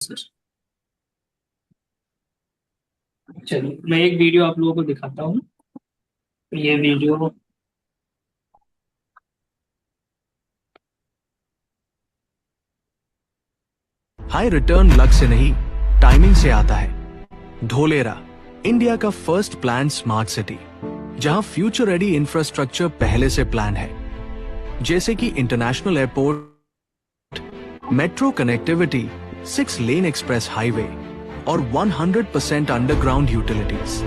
Sir. चलिए मैं एक वीडियो आप लोगों को दिखाता हूँ। ये वीडियो। हाई रिटर्न लक से नहीं, टाइमिंग से आता है। धोलेरा, इंडिया का फर्स्ट प्लान स्मार्ट सिटी, जहां फ्यूचर रेडी इंफ्रास्ट्रक्चर पहले से प्लान है, जैसे कि इंटरनेशनल एयरपोर्ट, मेट्रो कनेक्टिविटी, 6 लेन एक्सप्रेस हाईवे और 100% अंडरग्राउंड यूटिलिटीज।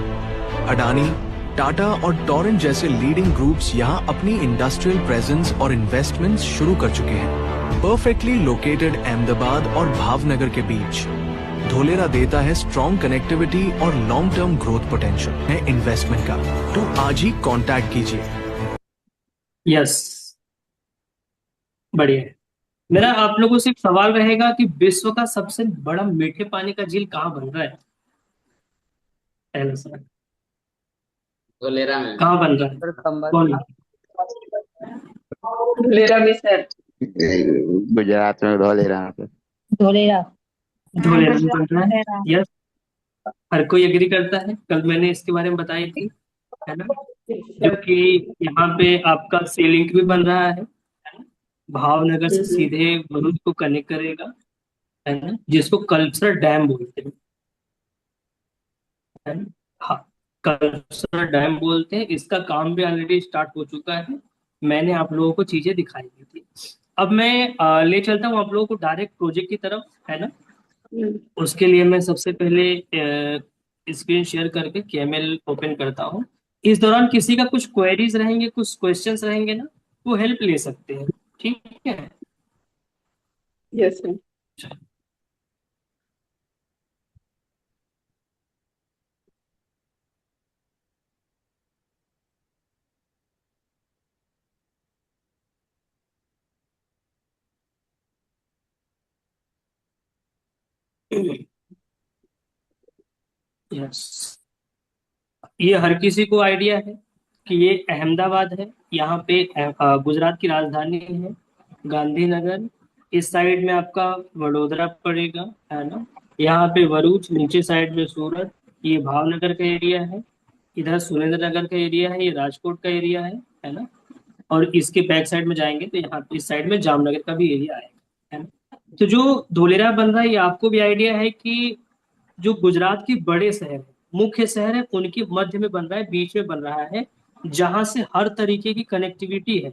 अडानी, टाटा और टोरेंट जैसे लीडिंग ग्रुप्स यहां अपनी इंडस्ट्रियल प्रेजेंस और इन्वेस्टमेंट्स शुरू कर चुके हैं। परफेक्टली लोकेटेड अहमदाबाद और भावनगर के बीच, धोलेरा देता है स्ट्रॉन्ग कनेक्टिविटी और लॉन्ग टर्म ग्रोथ पोटेंशियल है इन्वेस्टमेंट का। तो आज ही कांटेक्ट कीजिए। यस, बढ़िया है। मेरा आप लोगों से एक सवाल रहेगा कि विश्व का सबसे बड़ा मीठे पानी का झील कहाँ बन रहा है? पहला सवाल, धोलेरा में। कहाँ बन रहा है? सर खंबा कौन? धोलेरा में सर। गुजरात में धोलेरा पे। धोलेरा। हाँ धोलेरा में बन गुजरात रहा है। धोलेरा। यस, हर कोई एग्री करता है। कल मैंने इसके बारे में बताई थी, है ना? जो कि यहाँ पे आपका सी लिंक भी बन रहा है, भावनगर से सीधे भरूच को कनेक्ट करेगा, है ना? जिसको कल्पसर डैम बोलते हैं, है ना? हाँ, कल्पसर डैम बोलते हैं। इसका काम भी ऑलरेडी स्टार्ट हो चुका है। मैंने आप लोगों को चीजें दिखाई दी थी। अब मैं ले चलता हूँ आप लोगों को डायरेक्ट प्रोजेक्ट की तरफ, है ना? उसके लिए मैं सबसे पहले स्क्रीन शेयर करके केएमएल ओपन करता हूँ। इस दौरान किसी का कुछ क्वेरीज रहेंगे, कुछ क्वेश्चंस रहेंगे ना, वो हेल्प ले सकते हैं। ठीक है। Yes sir. यस, ये हर किसी को आइडिया है कि ये अहमदाबाद है। यहाँ पे गुजरात की राजधानी है गांधीनगर। इस साइड में आपका वडोदरा पड़ेगा, है ना? यहाँ पे भरूच, नीचे साइड में सूरत। ये भावनगर का एरिया है। इधर सुरेंद्र नगर का एरिया है, ये राजकोट का एरिया है ना? और इसके बैक साइड में जाएंगे तो यहाँ इस साइड में जामनगर का भी एरिया आएगा, है ना? तो जो धोलेरा बन रहा है, ये आपको भी आइडिया है कि जो गुजरात के बड़े शहर है, मुख्य शहर है, उनके मध्य में बन रहा है, बीच में बन रहा है, जहां से हर तरीके की कनेक्टिविटी है।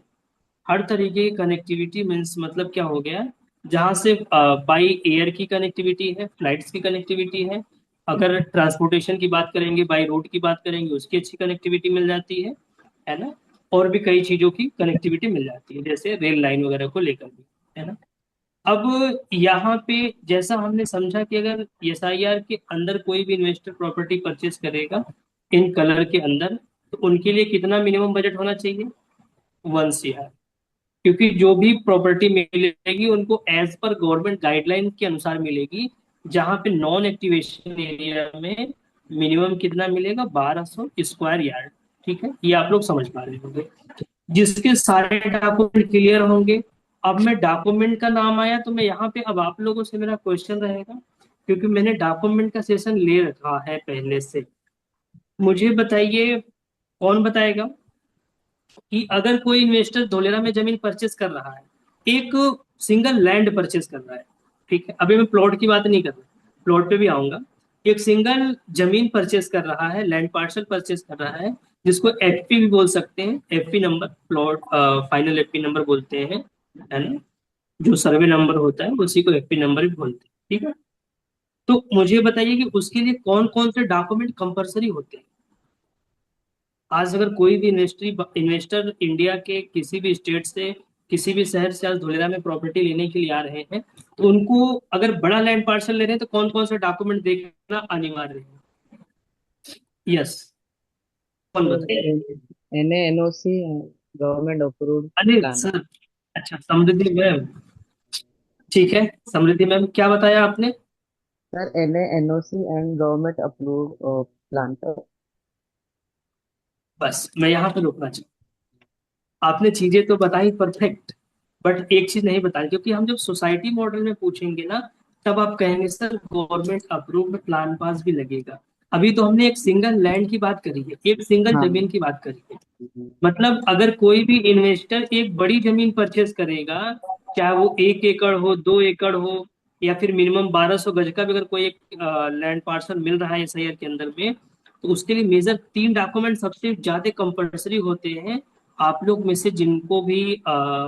हर तरीके की कनेक्टिविटी मीन्स मतलब क्या हो गया? जहां से बाई एयर की कनेक्टिविटी है, फ्लाइट्स की कनेक्टिविटी है। अगर ट्रांसपोर्टेशन की बात करेंगे, बाई रोड की बात करेंगे, उसकी अच्छी कनेक्टिविटी मिल जाती है ना? और भी कई चीजों की कनेक्टिविटी मिल जाती है, जैसे रेल लाइन वगैरह को लेकर भी, है ना? अब यहाँ पे जैसा हमने समझा कि अगर एसआईआर के अंदर कोई भी इन्वेस्टर प्रॉपर्टी परचेज करेगा इन कलर के अंदर, तो उनके लिए कितना मिनिमम बजट होना चाहिए? 1 CR। क्योंकि जो भी प्रॉपर्टी मिलेगी उनको एज पर गवर्नमेंट गाइडलाइन के अनुसार मिलेगी। जहां पे नॉन एक्टिवेशन एरिया में मिनिमम कितना मिलेगा? 1200 स्क्वायर यार्ड। ठीक है, ये आप लोग समझ पा रहे होंगे। जिसके सारे डॉक्यूमेंट क्लियर होंगे। अब मैं डॉक्यूमेंट का नाम आया तो मैं यहाँ पे अब आप लोगों से मेरा क्वेश्चन रहेगा, क्योंकि मैंने डॉक्यूमेंट का सेशन ले रखा है पहले से। मुझे बताइए, कौन बताएगा कि अगर कोई इन्वेस्टर धोलेरा में जमीन परचेस कर रहा है, एक सिंगल लैंड परचेस कर रहा है, ठीक है, अभी मैं प्लॉट की बात नहीं कर रहा, प्लॉट पे भी आऊंगा। एक सिंगल जमीन परचेस कर रहा है, लैंड पार्सल परचेस कर रहा है, जिसको एफपी भी बोल सकते हैं, FP number, plot final FP number बोलते हैं, है ना? जो सर्वे नंबर होता है उसी को एफपी नंबर भी बोलते हैं, ठीक है? तो मुझे बताइए कि उसके लिए कौन कौन से डॉक्यूमेंट कंपलसरी होते हैं। आज अगर कोई भी इन्वेस्टर इंडिया के किसी भी स्टेट से, किसी भी शहर से आज धुलेरा में प्रॉपर्टी लेने के लिए आ रहे हैं, तो उनको अगर बड़ा लैंड पार्सल ले रहे हैं तो कौन कौन से डॉक्यूमेंट देखना अनिवार्य है? यस, कौन बताए? एनए एनओसी गवर्नमेंट अप्रूव्ड अरे प्लान। सर, अच्छा, समृद्धि मैम। ठीक है, समृद्धि मैम, क्या बताया आपने? Sir NA NOC and government approved plan sir. बस मैं यहाँ पे रुकना चाहूँ। आपने चीजें तो बताई परफेक्ट, बट एक चीज नहीं बताई, क्योंकि हम जब सोसाइटी मॉडल में पूछेंगे ना, तब आप कहेंगे sir government approved plan pass भी लगेगा। अभी तो हमने एक सिंगल लैंड की बात करी है, एक सिंगल हाँ। जमीन की बात करी है। मतलब अगर कोई भी इन्वेस्टर एक बड़ी जमीन परचेज करेगा, चाहे वो 1 एकड़ हो, 2 एकड़ हो, या फिर मिनिमम 1200 गज का भी अगर कोई एक लैंड पार्सल मिल रहा है एसआईआर के अंदर में, तो उसके लिए मेजर 3 डॉक्यूमेंट सबसे ज्यादा कंपलसरी होते हैं। आप लोग में से जिनको भी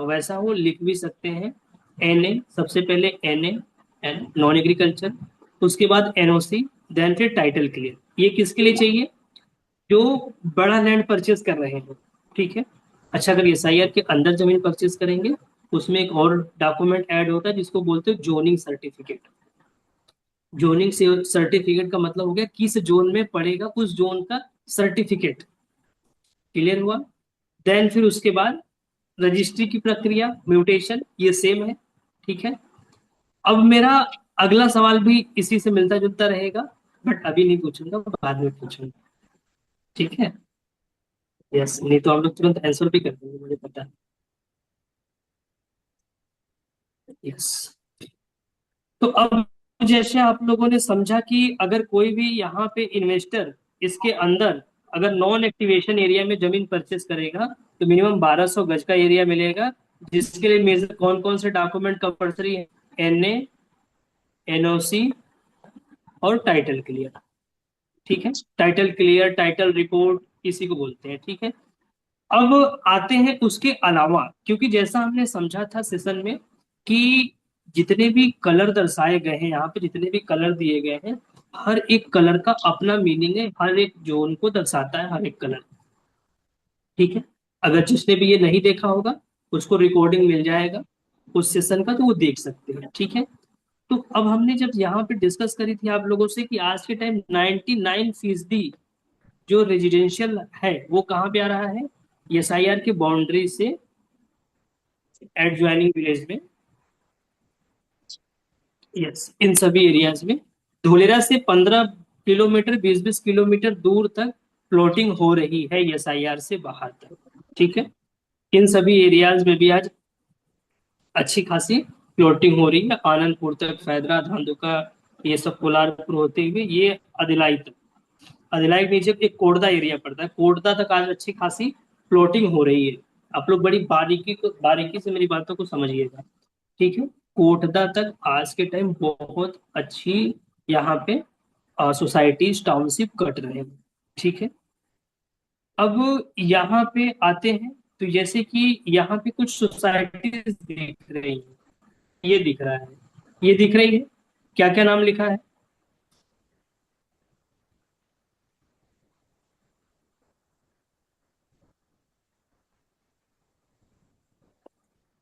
वैसा हो लिख भी सकते हैं। एनए, सबसे पहले एनए, एन नॉन एग्रीकल्चर, उसके बाद एनओसी, देन फिर टाइटल क्लियर। ये किसके लिए चाहिए? जो बड़ा लैंड परचेज कर रहे हैं, ठीक है। अच्छा, अगर एसआईआर के अंदर जमीन परचेज करेंगे, उसमें एक और डॉक्यूमेंट ऐड होता है जिसको बोलते हैं जोनिंग सर्टिफिकेट। जोनिंग सर्टिफिकेट का मतलब हो गया किस जोन में पड़ेगा, उस जोन का सर्टिफिकेट। क्लियर हुआ? देन फिर उसके बाद रजिस्ट्री की प्रक्रिया, म्यूटेशन, ये सेम है, ठीक है। अब मेरा अगला सवाल भी इसी से मिलता जुलता रहेगा, बट अभी नहीं पूछूंगा, बाद में पूछूंगा, ठीक है। यस, नहीं तो हम लोग तुरंत आंसर भी कर देंगे, मुझे पता है। यस। तो अब जैसे आप लोगों ने समझा कि अगर कोई भी यहाँ पे इन्वेस्टर इसके अंदर अगर नॉन एक्टिवेशन एरिया में जमीन परचेस करेगा, तो मिनिमम 1200 गज का एरिया मिलेगा, जिसके लिए मेजर कौन कौन से डॉक्यूमेंट कंपलसरी है? एनए, एनओसी और टाइटल क्लियर, ठीक है। टाइटल क्लियर, टाइटल रिपोर्ट इसी को बोलते हैं, ठीक है। अब आते हैं उसके अलावा, क्योंकि जैसा हमने समझा था सेशन में कि जितने भी कलर दर्शाए गए हैं यहाँ पे, जितने भी कलर दिए गए हैं, हर एक कलर का अपना मीनिंग है, हर एक जोन को दर्शाता है हर एक कलर, ठीक है। अगर जिसने भी ये नहीं देखा होगा, उसको रिकॉर्डिंग मिल जाएगा उस सेशन का, तो वो देख सकते हैं, ठीक है। तो अब हमने जब यहाँ पे डिस्कस करी थी आप लोगों से कि आज के टाइम 99% जो रेजिडेंशियल है वो कहाँ पे आ रहा है? एसआईआर की बाउंड्री से एडजॉइनिंग विलेज में। यस, इन सभी एरियाज में धुलेरा से 15 किलोमीटर, 20-20 किलोमीटर दूर तक प्लॉटिंग हो रही है एसआईआर से बाहर तक, ठीक है। इन सभी एरियाज में भी आज अच्छी खासी प्लॉटिंग हो रही है, आनंदपुर तक, फैदरा, धांधुका, ये सब कोलारपुर होते हुए ये अदिलाई तक। अदिलाई के नीचे एक कोटदा एरिया पड़ता है, कोटदा तक आज अच्छी खासी प्लॉटिंग हो रही है। आप लोग बड़ी बारीकी से मेरी बातों को समझिएगा, ठीक है। कोटदा तक आज के टाइम बहुत अच्छी यहाँ पे सोसाइटीज, टाउनशिप कट रहे हैं, ठीक है। अब यहाँ पे आते हैं, तो जैसे कि यहाँ पे कुछ सोसाइटीज दिख रही है, ये दिख रहा है, ये दिख रही है, क्या क्या नाम लिखा है?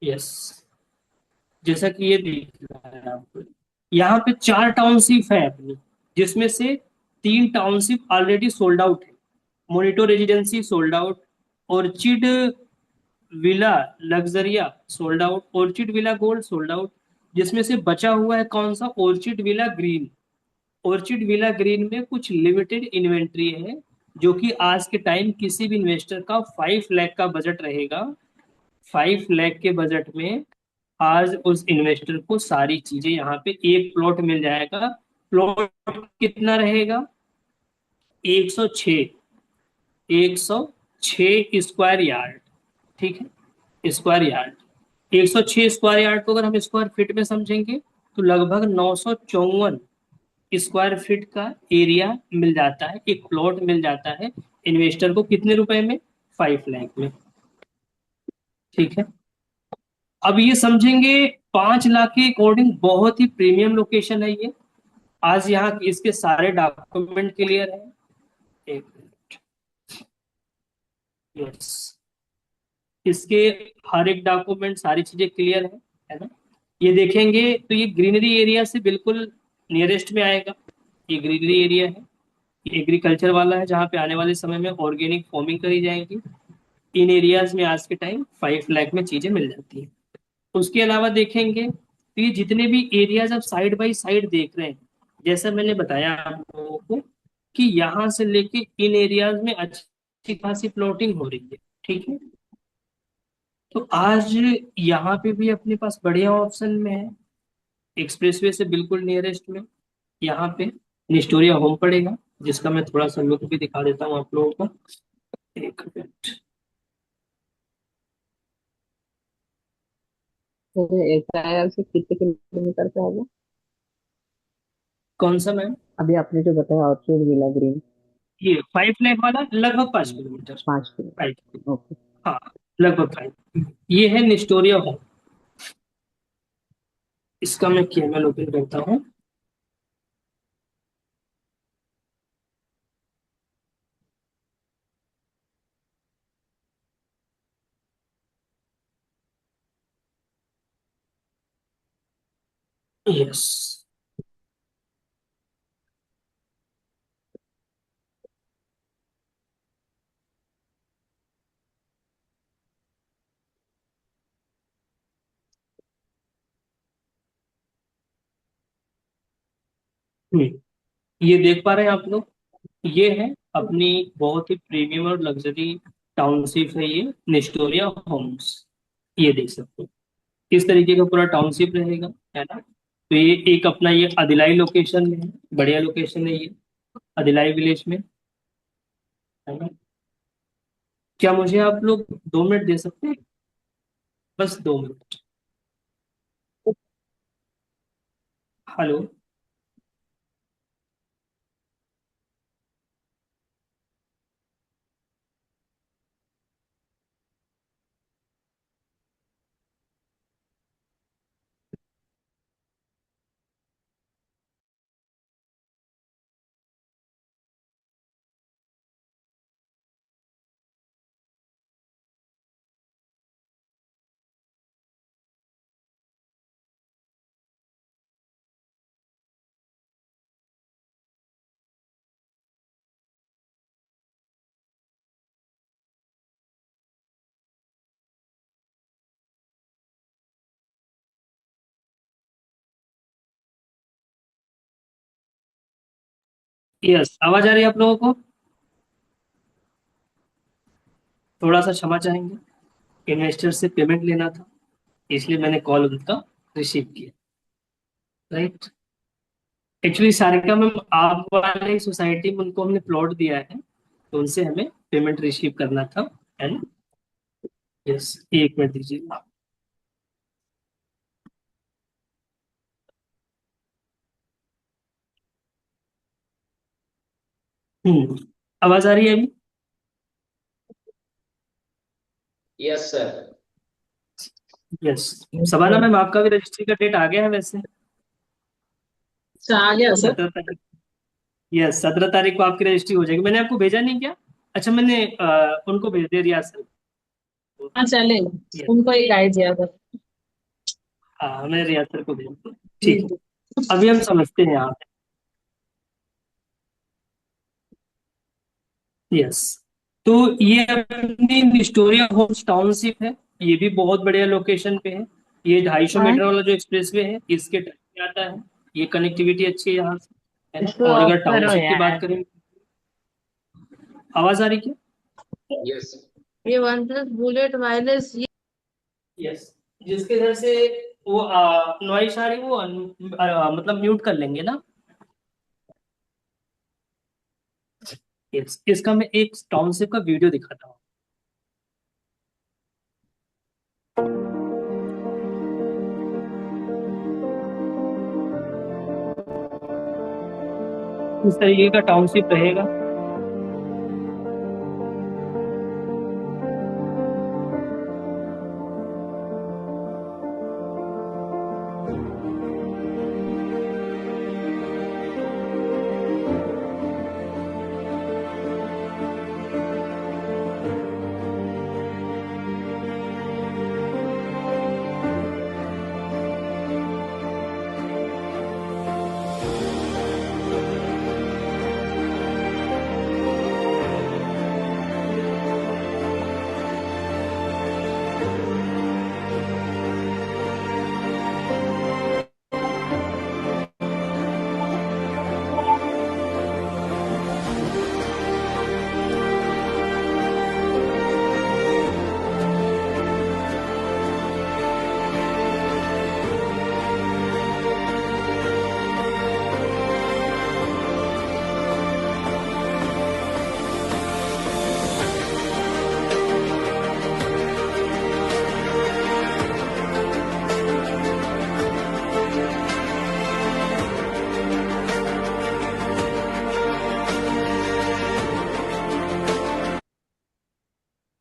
यस, जैसा कि ये दिख रहा है आपको, यहाँ पे 4 टाउनशिप है अपनी, जिसमें से 3 टाउनशिप ऑलरेडी सोल्ड आउट है। Monito residency sold out, Orchid Villa Luxuria sold out, Orchid Villa Gold sold out. जिसमें से बचा हुआ है कौन सा? Orchid Villa Green. Orchid Villa Green में कुछ लिमिटेड इन्वेंट्री है, जो कि आज के टाइम किसी भी इन्वेस्टर का 5 लाख का बजट रहेगा, 5 लाख के बजट में आज उस इन्वेस्टर को सारी चीजें यहाँ पे एक प्लॉट मिल जाएगा। प्लॉट कितना रहेगा? 106, 106 स्क्वायर यार्ड, ठीक है, स्क्वायर यार्ड। 106 स्क्वायर यार्ड को अगर हम स्क्वायर फीट में समझेंगे, तो लगभग 954 स्क्वायर फीट का एरिया मिल जाता है, एक प्लॉट मिल जाता है इन्वेस्टर को, कितने रुपए में? 5 लाख में, ठीक है। अब ये समझेंगे 5 लाख के अकॉर्डिंग बहुत ही प्रीमियम लोकेशन है ये। आज यहाँ इसके सारे डॉक्यूमेंट क्लियर है। एक मिनट। यस, इसके हर एक डॉक्यूमेंट, सारी चीजें क्लियर है ना? ये देखेंगे तो ये ग्रीनरी एरिया से बिल्कुल नियरेस्ट में आएगा। ये ग्रीनरी एरिया है, ये एग्रीकल्चर वाला है, जहाँ पे आने वाले समय में ऑर्गेनिक फार्मिंग करी जाएगी। इन एरियाज में आज के टाइम 5 लाख में चीजें मिल जाती हैं। उसके अलावा देखेंगे तो ये जितने भी एरियाज आप साइड बाई साइड देख रहे हैं, जैसा मैंने बताया आप लोगों को कि यहाँ से लेके इन एरियाज में अच्छी खासी प्लॉटिंग हो रही है, ठीक है। तो आज यहाँ पे भी अपने पास बढ़िया ऑप्शन में है। एक्सप्रेसवे से बिल्कुल नियरेस्ट में यहाँ पे निस्टोरिया होम पड़ेगा, जिसका मैं थोड़ा सा लुक भी दिखा देता हूँ आप लोगों को। एक मिनट। तो एसआईआर से कितने किलोमीटर पे होगा? कौन सा मैम? अभी आपने जो बताया ऑर्चिड विला ग्रीन। ये 5 लाख वाला लगभग 5 किलोमीटर। 5 किलोमीटर। 5। ओके। हाँ, लगभग 5। ये है निस्टोरिया होम। इसका मैं केएमएल ओपन करता हूँ। यस। हम्म, ये देख पा रहे हैं आप लोग? ये है अपनी बहुत ही प्रीमियम और लग्जरी टाउनशिप है ये, निस्टोरिया होम्स। ये देख सकते हो, इस तरीके का पूरा टाउनशिप रहेगा, है ना। तो ये एक अपना ये अदिलाई लोकेशन में है, बढ़िया लोकेशन है ये, अदिलाई विलेज में, है ना। क्या मुझे आप लोग 2 मिनट दे सकते हैं? बस 2 मिनट। हेलो। यस, आवाज आ रही है आप लोगों को? थोड़ा सा क्षमा चाहेंगे, इन्वेस्टर से पेमेंट लेना था, इसलिए मैंने कॉल उनका रिसीव किया। राइट। एक्चुअली सारिका मैम, आप वाले सोसाइटी में उनको हमने प्लॉट दिया है, तो उनसे हमें पेमेंट रिसीव करना था, है ना। यस, एक मिनट दीजिए। आवाज आ रही है अभी? Yes sir. Yes. Shabana ma'am, आपका भी रजिस्ट्री का डेट आ गया है वैसे। अच्छा, आ गया सर। 17 तारीख। यस, 17 तारीख को आपकी रजिस्ट्री हो जाएगी। मैंने आपको भेजा नहीं क्या? अच्छा, मैंने उनको भेज दे दिया सर। हाँ चलेगा। यस। उनको ही गाइड दिया सर। हाँ, मैंने रियाज सर को भेज दिया। जी ठीक है। जी। अभी हम समझते हैं यहाँ पे। यस। तो ये अपनी विक्टोरिया होम्स टाउनशिप है। ये भी बहुत बढ़िया लोकेशन पे है। ये 250 हाँ, मीटर वाला जो एक्सप्रेसवे है, इसके टच में आता है। ये कनेक्टिविटी अच्छी है यहाँ से, है ना। इसको और ऑफ अगर करो टाउनशिप की बात यार। करें, आवाज आ रही क्या? यस। ये वन प्लस बुलेट वायरलेस ये। यस। जिसके इधर से वो नॉइस आ रही, वो मतलब म्यूट कर लेंगे ना। यस, इसका मैं एक टाउनशिप का वीडियो दिखाता हूँ। इस तरीके का टाउनशिप रहेगा।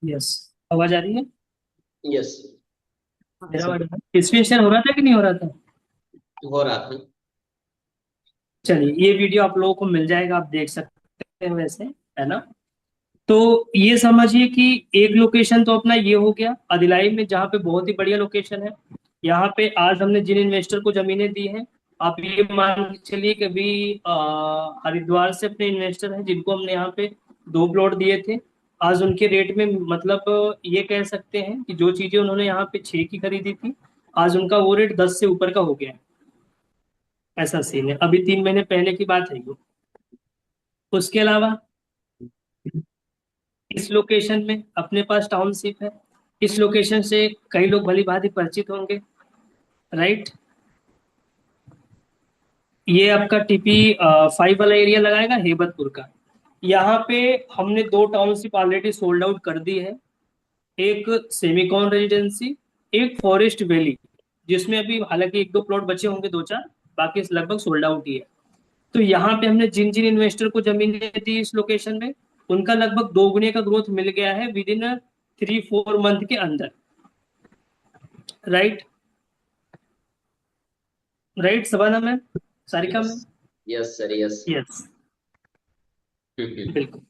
यस, आवाज आ रही है? यस मेरा आवाज इसमें शेयर हो रहा था कि नहीं हो रहा था? हो रहा था। चलिए, ये वीडियो आप लोगों को मिल जाएगा, आप देख सकते हैं वैसे, है ना? तो ये समझिए कि एक लोकेशन तो अपना ये हो गया अदिलाई में, जहाँ पे बहुत ही बढ़िया लोकेशन है। यहाँ पे आज हमने जिन इन्वेस्टर को जमीनें दी हैं, आप ये मान के चलिए कि अभी हरिद्वार से अपने इन्वेस्टर हैं जिनको हमने यहाँ पे 2 प्लॉट दिए थे। आज उनके रेट में, मतलब ये कह सकते हैं कि जो चीजें उन्होंने यहाँ पे 6 की खरीदी थी, आज उनका वो रेट 10 से ऊपर का हो गया है। ऐसा सीन है, अभी 3 महीने पहले की बात है ये। उसके अलावा इस लोकेशन में अपने पास टाउनशिप है। इस लोकेशन से कई लोग भली भांति परिचित होंगे, राइट? ये आपका टीपी 5 वाला एरिया लगाएगा हेबतपुर का। यहाँ पे हमने 2 टाउनशिप ऑलरेडी सोल्ड आउट कर दी है। एक सेमिकॉन रेजिडेंसी, एक फॉरेस्ट वैली, जिसमें अभी हालांकि 1-2 प्लॉट बचे होंगे, 2-4, बाकी लगभग सोल्ड आउट ही है। तो यहाँ पे हमने जिन जिन इन्वेस्टर को जमीनें दी इस लोकेशन में, उनका लगभग 2 गुने का ग्रोथ मिल गया है विद इन 3-4 मंथ के अंदर, right? Right Shabana ma'am, Sarika yes ma'am? Yes sir yes. Yes, बिल्कुल।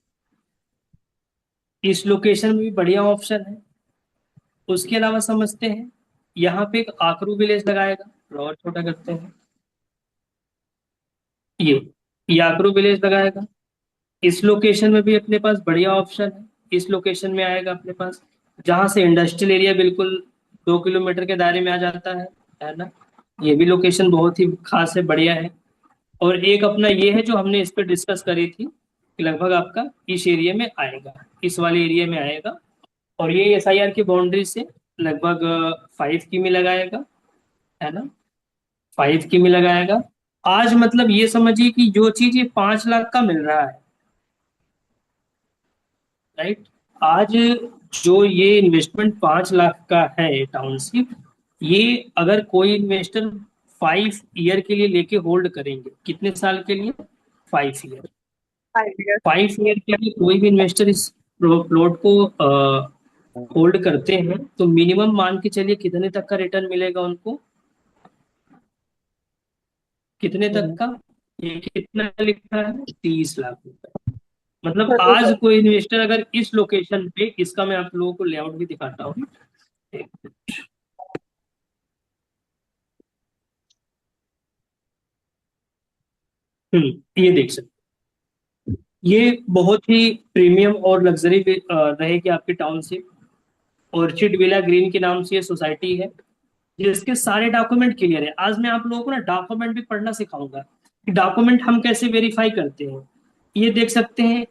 इस लोकेशन में भी बढ़िया ऑप्शन है। उसके अलावा समझते हैं, यहाँ पे एक आकरू विलेज लगाएगा, थोड़ा और छोटा करते हैं। ये आकरू विलेज लगाएगा। इस लोकेशन में भी अपने पास बढ़िया ऑप्शन है। इस लोकेशन में आएगा अपने पास, जहां से इंडस्ट्रियल एरिया बिल्कुल 2 किलोमीटर के दायरे में आ जाता है ना? ये भी लोकेशन बहुत ही खास है, बढ़िया है। और एक अपना ये है जो हमने इस पर डिस्कस करी थी कि लगभग आपका इस एरिया में आएगा, इस वाले एरिया में आएगा। और ये SIR की बाउंड्री से लगभग 5 किमी लगाएगा, है ना? 5 किमी लगाएगा। आज मतलब ये समझिए कि जो चीज ये 5 लाख का मिल रहा है, राइट? आज जो ये इन्वेस्टमेंट 5 लाख का है टाउनशिप, ये अगर कोई इन्वेस्टर 5 ईयर के लिए लेके होल्ड करेंगे, कितने साल के लिए? 5 ईयर। 5 years। 5 ईयर के लिए कोई भी इन्वेस्टर इस प्लॉट को होल्ड करते हैं तो मिनिमम मान के चलिए कितने तक का रिटर्न मिलेगा उनको? कितने तक का? ये कितना लिखा है? 30 लाख रुपए। मतलब आज कोई इन्वेस्टर अगर इस लोकेशन पे, इसका मैं आप लोगों को लेआउट भी दिखाता हूँ। ये देख सकते हैं। ये बहुत ही प्रीमियम और लग्जरी रहेगी आपकी टाउनशिप। ऑर्चिड विला ग्रीन के नाम से ये सोसाइटी है, जिसके सारे डॉक्यूमेंट क्लियर है। आज मैं आप लोगों को ना डॉक्यूमेंट भी पढ़ना सिखाऊंगा कि डॉक्यूमेंट हम कैसे वेरीफाई करते हैं। ये देख सकते हैं,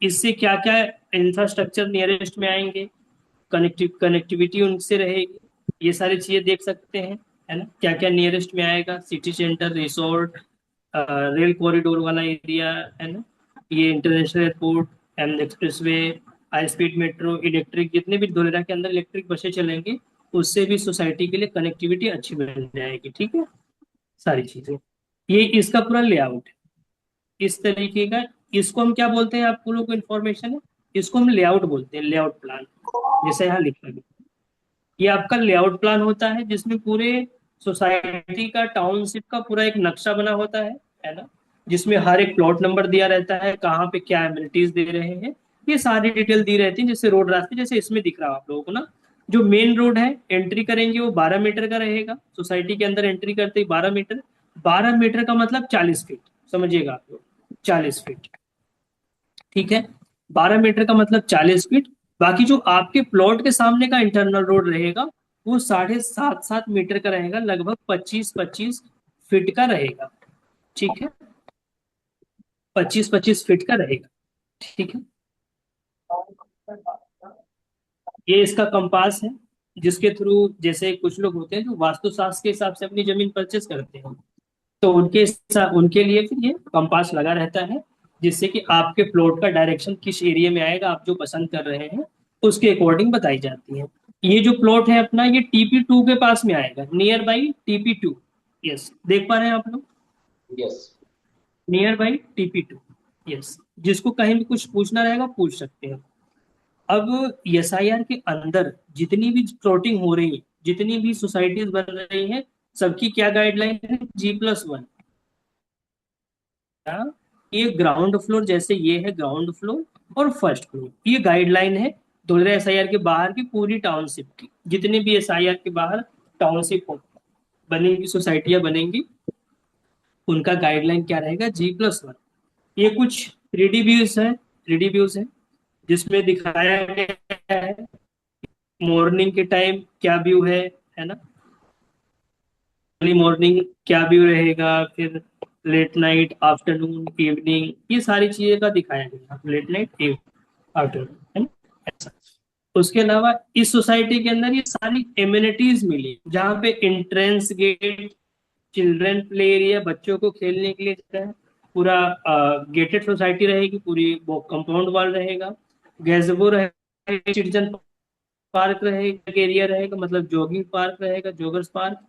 इससे क्या क्या इंफ्रास्ट्रक्चर नियरेस्ट में आएंगे, कनेक्टिविटी उनसे रहेगी, ये सारी चीजें देख सकते हैं, है ना? क्या क्या नियरेस्ट में आएगा, city centre, resort, rail corridor वाला एरिया, है ना? ये international airport, M expressway, high speed metro, electric, जितने भी धोलेरा के अंदर इलेक्ट्रिक बसें चलेंगी, उससे भी सोसाइटी के लिए कनेक्टिविटी अच्छी बन जाएगी, ठीक है? सारी चीजें, ये इसका पूरा लेआउट है इस तरीके का। इसको हम क्या बोलते हैं, आपको लोग को इन्फॉर्मेशन है, इसको हम लेआउट बोलते हैं, लेआउट प्लान, जैसे यहाँ लिखा गया। ये आपका लेआउट प्लान होता है जिसमें पूरे सोसाइटी का, टाउनशिप का पूरा एक नक्शा बना होता है ना? जिसमें हर एक प्लॉट नंबर दिया रहता है, कहाँ पे क्या एमिनिटीज दे रहे हैं, ये सारी डिटेल दी रहती है। जैसे रोड रास्ते, जैसे इसमें दिख रहा है आप लोगों को ना, जो मेन रोड है, एंट्री करेंगे वो 12 मीटर का रहेगा। सोसाइटी के अंदर एंट्री करते ही 12 मीटर, 12 मीटर का मतलब 40 फीट, समझिएगा आप लोग, 40 फीट, ठीक है? 12 मीटर का मतलब 40 फीट। बाकी जो आपके प्लॉट के सामने का इंटरनल रोड रहेगा, वो 7.5-7 मीटर का रहेगा, लगभग 25-25 फीट का रहेगा, ठीक है? 25-25 फीट का रहेगा, ठीक है? ये इसका कंपास है, जिसके थ्रू, जैसे कुछ लोग होते हैं जो वास्तुशास्त्र के हिसाब से अपनी जमीन परचेस करते हैं, तो उनके लिए फिर ये कंपास लगा रहता है, जिससे कि आपके प्लॉट का डायरेक्शन किस एरिया में आएगा, आप जो पसंद कर रहे हैं उसके अकॉर्डिंग बताई जाती है। ये जो प्लॉट है अपना, ये TP2 के पास में आएगा, नियर बाई TP2। यस, देख पा रहे हैं आप लोग? Yes near by TP2। Yes, जिसको कहीं भी कुछ पूछना रहेगा पूछ सकते हैं। अब एसआईआर के अंदर जितनी भी प्लॉटिंग हो रही है, जितनी भी सोसाइटीज बन रही हैं, सबकी क्या गाइडलाइन है? G+1। ये ग्राउंड फ्लोर, जैसे ये है ग्राउंड फ्लोर और फर्स्ट फ्लोर, ये गाइडलाइन है धुलरा एसआईआर के बाहर की पूरी टाउनशिप की। जितने भी एसआईआर के बाहर टाउनशिप बनेंगी, सोसाइटियां बनेंगी, उनका गाइडलाइन क्या रहेगा? G+1। ये कुछ 3D व्यूज है, 3D व्यूज है जिसमें दिखाया गया है मॉर्निंग के टाइम क्या व्यू है ना, अर्ली मॉर्निंग क्या व्यू रहेगा, फिर लेट नाइट, आफ्टरनून, इवनिंग, ये सारी चीजें का दिखाया गया, लेट नाइट, आफ्टरनून, है ना, ऐसा। उसके अलावा इस सोसाइटी के अंदर ये सारी एम्यूनिटीज मिली, जहाँ पे entrance gate, children play area, बच्चों को खेलने के लिए जगह है, पूरा गेटेड सोसाइटी रहेगी, पूरी वो कंपाउंड वॉल रहेगा, गैजबो रहेगा, चिल्ड्रन पार्क रहेगा, एरिया रहेगा, मतलब जॉगिंग पार्क रहेगा, जॉगर्स पार्क,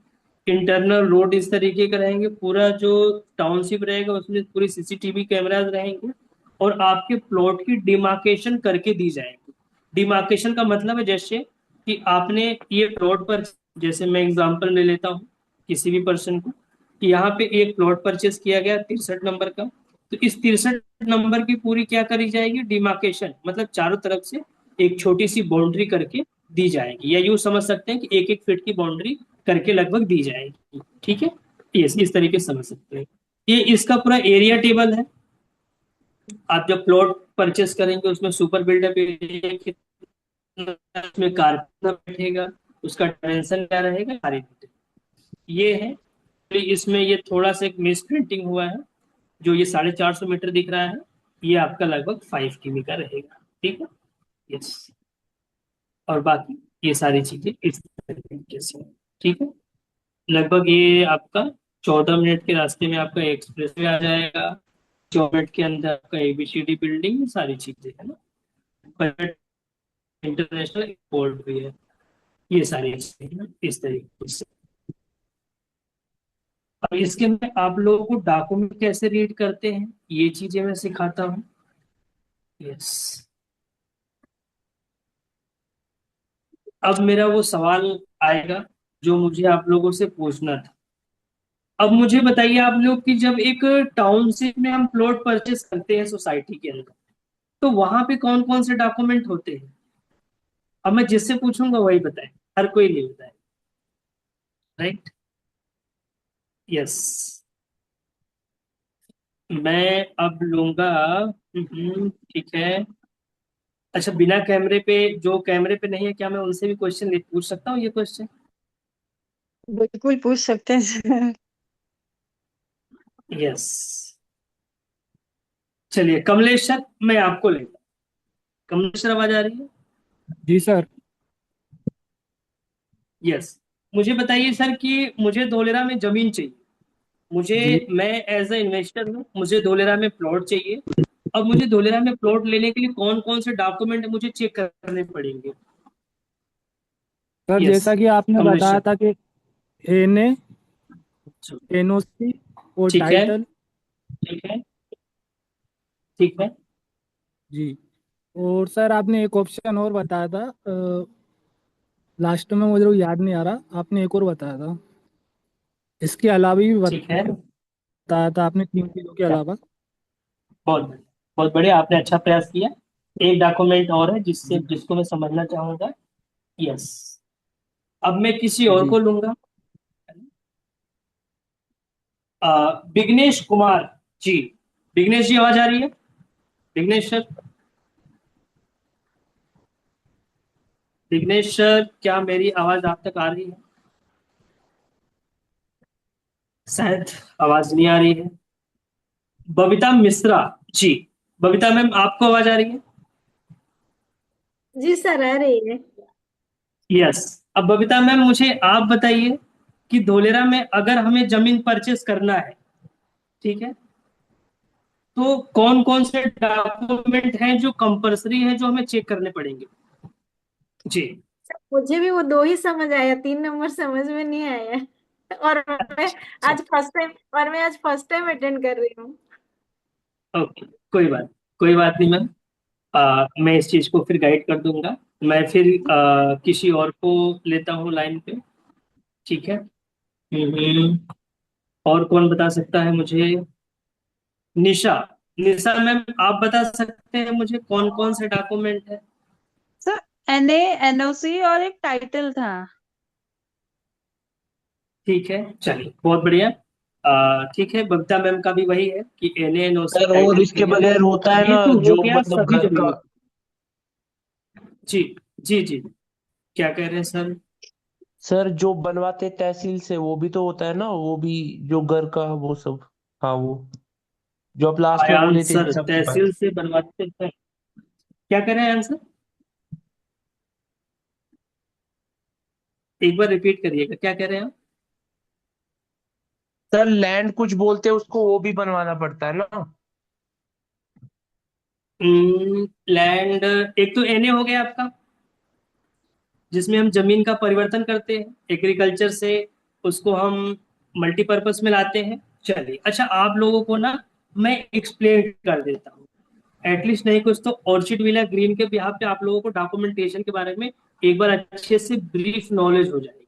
इंटरनल रोड इस तरीके का रहेंगे, पूरा जो टाउनशिप रहेगा उसमें पूरी सीसीटीवी कैमराज रहेंगे, और आपके प्लॉट की डिमार्केशन करके दी जाएगी। डिमार्केशन का मतलब है जैसे कि आपने ये प्लॉट पर, जैसे मैं एग्जांपल ले लेता हूँ किसी भी पर्सन को, कि यहाँ पे एक प्लॉट परचेस किया गया 63 नंबर का, तो इस 63 नंबर की पूरी क्या करी जाएगी? डिमार्केशन, मतलब चारों तरफ से एक छोटी सी बाउंड्री करके दी जाएगी, या यूं समझ सकते हैं कि 1-1 फीट की बाउंड्री करके लगभग दी जाएगी। ठीक है, इस तरीके से समझ सकते हैं। ये इसका पूरा एरिया टेबल है। आप जब प्लॉट परचेस करेंगे उसमें सुपर बिल्डअप एरिया कितना, उसमें कार कितना बैठेगा, उसका डायमेंशन क्या रहेगा, सारी डिटेल ये है। तो इसमें ये थोड़ा सा एक मिस प्रिंटिंग हुआ है, जो ये 450 मीटर दिख रहा है, ये आपका लगभग 5 किमी का रहेगा। ठीक है, यस। और बाकी ये सारी चीजें इस तरीके से हैं। ठीक है, लगभग ये आपका 14 मिनट के रास्ते में आपका एक्सप्रेस वे आ जाएगा, 14 मिनट के अंदर आपका एबीसीडी बिल्डिंग, सारी चीजें है ना, इंटरनेशनल एयरपोर्ट भी है, ये सारी चीजें हैं ना, इस तरीके से। अब इसके अंदर आप लोगों को डॉक्यूमेंट कैसे रीड करते हैं, ये चीजें मैं सिखाता हूँ। यस, अब मेरा वो सवाल आएगा जो मुझे आप लोगों से पूछना था। अब मुझे बताइए आप लोग कि जब एक टाउनशिप में हम प्लॉट परचेस करते हैं सोसाइटी के अंदर, तो वहां पे कौन कौन से डॉक्यूमेंट होते हैं? अब मैं जिससे पूछूंगा वही बताए, हर कोई नहीं बताए, राइट? यस, मैं अब लूंगा। ठीक है। अच्छा, बिना कैमरे पे, जो कैमरे पे नहीं है, क्या मैं उनसे भी क्वेश्चन पूछ सकता हूँ, ये क्वेश्चन? बिल्कुल पूछ सकते हैं सर। यस, चलिए कमलेश सर, मैं आपको लेता हूँ। कमलेश सर, आवाज आ रही है? जी सर। यस, मुझे बताइए सर कि मुझे धोलेरा में जमीन चाहिए, जी मुझे, मैं एज ए इन्वेस्टर हूँ, मुझे धोलेरा में प्लॉट चाहिए। अब मुझे धोलेरा में प्लॉट लेने के लिए कौन कौन से डॉक्यूमेंट मुझे चेक करने पड़ेंगे? सर, यस, जैसा कि आपने कमलेश बताया सर। था कि एनए, एनओसी और ठीक है, टाइटल। ठीक है, ठीक है। जी। और सर आपने एक ऑप्शन और बताया था, लास्ट में मुझे वो याद नहीं आ रहा, आपने एक और बताया था, इसके अलावा भी ठीक है, बताया था आपने, 3 चीज़ों के अलावा। बहुत बढ़िया, बहुत बढ़िया, आपने अच्छा प्रयास किया। एक डॉक्यूमेंट और है जिससे, जी जिसको मैं समझना चाहूंगा। यस, अब मैं किसी और जी। को लूंगा। विघ्नेश कुमार जी। विघ्नेश जी, आवाज आ रही है? विघ्नेश सर, विघ्नेश सर, क्या मेरी आवाज आप तक आ रही है? शायद आवाज नहीं आ रही है। बबीता मिश्रा जी। बबीता मैम, आपको आवाज आ रही है? जी सर, आ रही है। यस। अब बबीता मैम, मुझे आप बताइए कि धोलेरा में अगर हमें जमीन परचेस करना है, ठीक है, तो कौन कौन से डॉक्यूमेंट हैं जो कंपलसरी हैं, जो हमें चेक करने पड़ेंगे? जी। मुझे भी वो दो ही समझ आया, 3 नंबर समझ में नहीं आया। और मैं अच्छा, आज फर्स्ट टाइम अटेंड कर रही हूँ। ओके, कोई बात नहीं मैम। मैं इस चीज को फिर गाइड कर दूंगा। मैं फिर किसी और को लेता हूँ लाइन पे। ठीक है। हम्म, और कौन बता सकता है मुझे? निशा। निशा मैम, आप बता सकते हैं मुझे कौन कौन से डॉक्यूमेंट है? सर एनए, एनओसी और एक टाइटल था। ठीक है, चलिए बहुत बढ़िया। ठीक है, बबीता मैम का भी वही है कि NaNOC सर और टाइटल इसके क्लियर। बगैर होता है ये ना तो हो जो गया मतलब सभी घर का। जमीनों। जी जी जी, क्या कह रहे हैं सर? सर जो बनवाते तहसील से वो भी तो होता है ना, वो भी जो घर का वो सब। हाँ वो जो आप लास्ट में आयान बोले थे सर, सबके पास। तहसील से बनवाते हैं? क्या कह रहे हैं आयान सर? एक बार रिपीट करिएगा, क्या कह रहे हैं आप? सर लैंड कुछ बोलते हैं उसको, वो भी बनवाना पड़ता है ना। लैंड, एक तो एनए हो गया आपका, जिसमें हम जमीन का परिवर्तन करते हैं एग्रीकल्चर से, उसको हम मल्टीपर्पज में लाते हैं। चलिए, अच्छा आप लोगों को ना मैं एक्सप्लेन कर देता हूँ, एटलीस्ट नहीं कुछ तो ऑर्चिड विला ग्रीन के बिहाफ पे आप लोगों को डॉक्यूमेंटेशन के बारे में एक बार अच्छे से ब्रीफ नॉलेज हो जाएगी।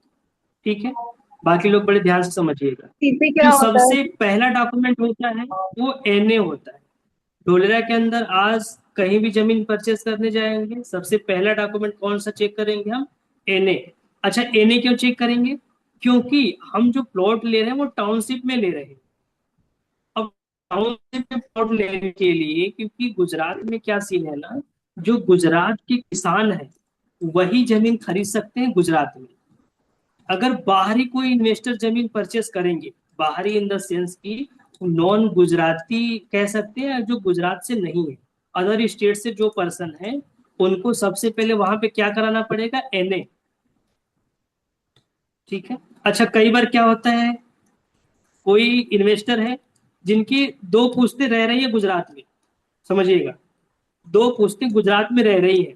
ठीक है, बाकी लोग बड़े ध्यान से समझिएगा। टीपी जो क्या होता है? सबसे पहला डॉक्यूमेंट होता है वो एनए होता है। डोलेरा के अंदर आज कहीं भी जमीन परचेस करने जाएंगे, सबसे पहला डॉक्यूमेंट कौन सा चेक करेंगे हम? एनए। अच्छा, एनए क्यों चेक करेंगे? क्योंकि हम जो प्लॉट ले रहे हैं वो टाउनशिप में ले रहे हैं। अब टाउनशिप में प्लॉट लेने के लिए, क्योंकि गुजरात में क्या सीन है ना, जो गुजरात के किसान है वही जमीन खरीद सकते हैं गुजरात में। अगर बाहरी कोई इन्वेस्टर जमीन परचेस करेंगे, बाहरी इन द सेंस की नॉन गुजराती कह सकते हैं, जो गुजरात से नहीं है, अदर स्टेट से जो पर्सन है, उनको सबसे पहले वहां पे क्या कराना पड़ेगा? एनए। ठीक है। अच्छा, कई बार क्या होता है, कोई इन्वेस्टर है जिनकी दो पुश्तें रह रही है गुजरात में, समझिएगा, दो पुश्तें गुजरात में रह रही है,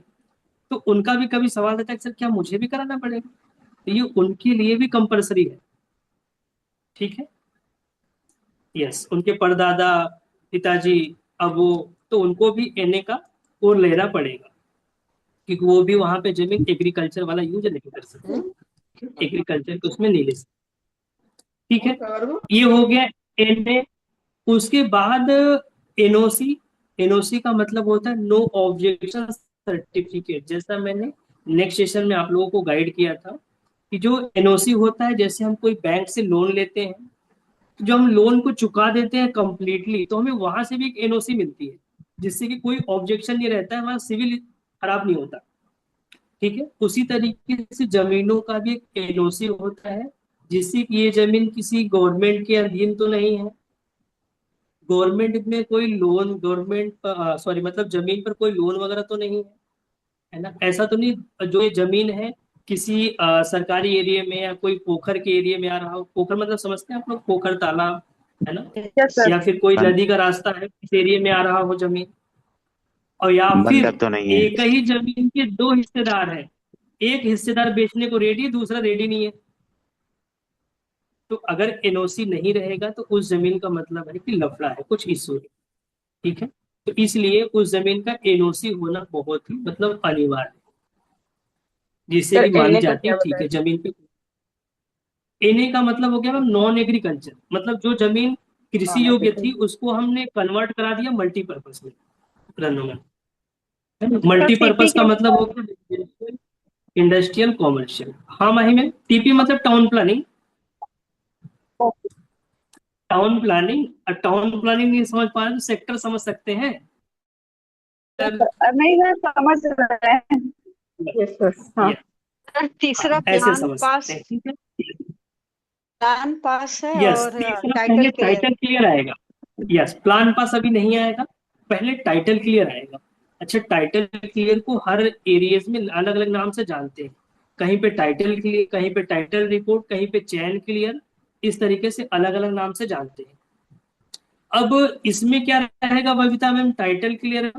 तो उनका भी कभी सवाल रहता है कि सर क्या मुझे भी कराना पड़ेगा? तो ये उनके लिए भी कंपलसरी है। ठीक है। यस, उनके परदादा, पिताजी, अब वो, तो उनको भी एनए का कोड लेना पड़ेगा, क्योंकि वो भी वहां पे जमीन एग्रीकल्चर वाला यूज नहीं कर सकते, एग्रीकल्चर के उसमें नहीं ले सकते। ठीक है, ये हो गया एनए। उसके बाद एनओसी। एनओसी का मतलब होता है नो ऑब्जेक्शन सर्टिफिकेट। जैसा मैंने नेक्स्ट सेशन में आप लोगों को गाइड किया था कि जो एनओसी होता है, जैसे हम कोई बैंक से लोन लेते हैं, जो हम लोन को चुका देते हैं कंप्लीटली, तो हमें वहां से भी एक एनओसी मिलती है, जिससे कि कोई ऑब्जेक्शन नहीं रहता है, हमारा सिविल खराब नहीं होता। ठीक है, उसी तरीके से जमीनों का भी एक एनओसी होता है, जिससे कि ये जमीन किसी गवर्नमेंट के अधीन तो नहीं है, गवर्नमेंट में कोई लोन, गवर्नमेंट सॉरी मतलब जमीन पर कोई लोन वगैरह तो नहीं है, है ना? ऐसा तो नहीं जो ये जमीन है किसी सरकारी एरिया में या कोई पोखर के एरिया में आ रहा हो। पोखर मतलब समझते हैं आप लोग, पोखर तालाब, है ना? Yes sir. या फिर कोई नदी का रास्ता है, इस एरिया में आ रहा हो जमीन, और या फिर बंदर तो नहीं है। एक ही जमीन के दो हिस्सेदार हैं, एक हिस्सेदार बेचने को रेडी, दूसरा रेडी नहीं है, तो अगर एनओसी नहीं रहेगा तो उस जमीन का मतलब है कि लफड़ा है, कुछ इशू है। ठीक है, तो इसलिए उस जमीन का एनओसी होना बहुत ही मतलब अनिवार्य है, जिससे सर कि मानी एनए का जाती है क्या ठीक बताया? है जमीन पे। एनए का मतलब हो गया मैम नॉन एग्रीकल्चर, मतलब जो जमीन कृषि हाँ योग्य ठीक है। थी उसको हमने कन्वर्ट करा दिया मल्टीपर्पज में, रनों में। सर टीपी मल्टीपर्पज का क्या मतलब होता हो गया इंडस्ट्रियल कॉमर्शियल। हाँ माही में, टीपी मतलब टाउन प्लानिंग। है? टाउन प्लानिंग, टाउन प्लानिंग नहीं समझ पा रहे तो सेक्टर समझ सकते हैं। नहीं सर समझ रहे हैं। Yes sir. हाँ। यस, सर तीसरा ऐसे प्लान समझ सकते पास, हैं। ठीक है। प्लान पास है यस, और तीसरा टाइटल पहले क्लियर। टाइटल क्लियर आएगा। यस, प्लान पास अभी नहीं आएगा, पहले टाइटल क्लियर आएगा। अच्छा, टाइटल क्लियर को हर एरियाज में अलग अलग नाम से जानते हैं, कहीं पे टाइटल क्लियर, कहीं पे टाइटल रिपोर्ट, कहीं पे चैन क्लियर, इस तरीके से अलग अलग नाम से जानते हैं। अब इसमें क्या रहेगा बबीता मैम, टाइटल क्लियर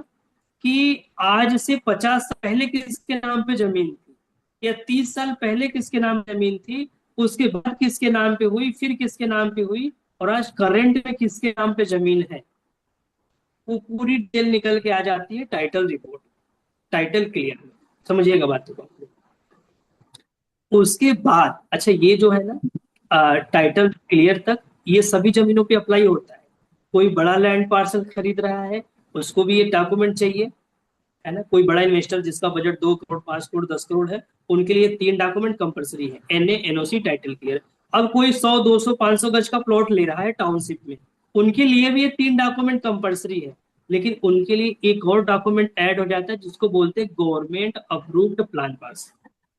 कि आज से 50 साल पहले किसके नाम पे जमीन थी, या 30 साल पहले किसके नाम पे जमीन थी, उसके बाद किसके नाम पे हुई, फिर किसके नाम पे हुई, और आज करंट में किसके नाम पे जमीन है, वो पूरी डिटेल निकल के आ जाती है टाइटल रिपोर्ट, टाइटल क्लियर में। समझिएगा बात को। उसके बाद अच्छा ये जो है ना टाइटल क्लियर तक ये सभी जमीनों पे अप्लाई होता है। कोई बड़ा लैंड पार्सल खरीद रहा है उसको भी ये डॉक्यूमेंट चाहिए, है ना। कोई बड़ा इन्वेस्टर जिसका बजट 2 करोड़ 5 करोड़ 10 करोड़ है, उनके लिए 3 डॉक्यूमेंट कंपलसरी है, एनए एनओसी टाइटल क्लियर। अब कोई 100 200 500 गज का प्लॉट ले रहा है टाउनशिप में, उनके लिए भी ये 3 डॉक्यूमेंट कंपलसरी है। लेकिन उनके लिए एक और डॉक्यूमेंट ऐड हो जाता है जिसको बोलते हैं गवर्नमेंट अप्रूव्ड प्लान पास।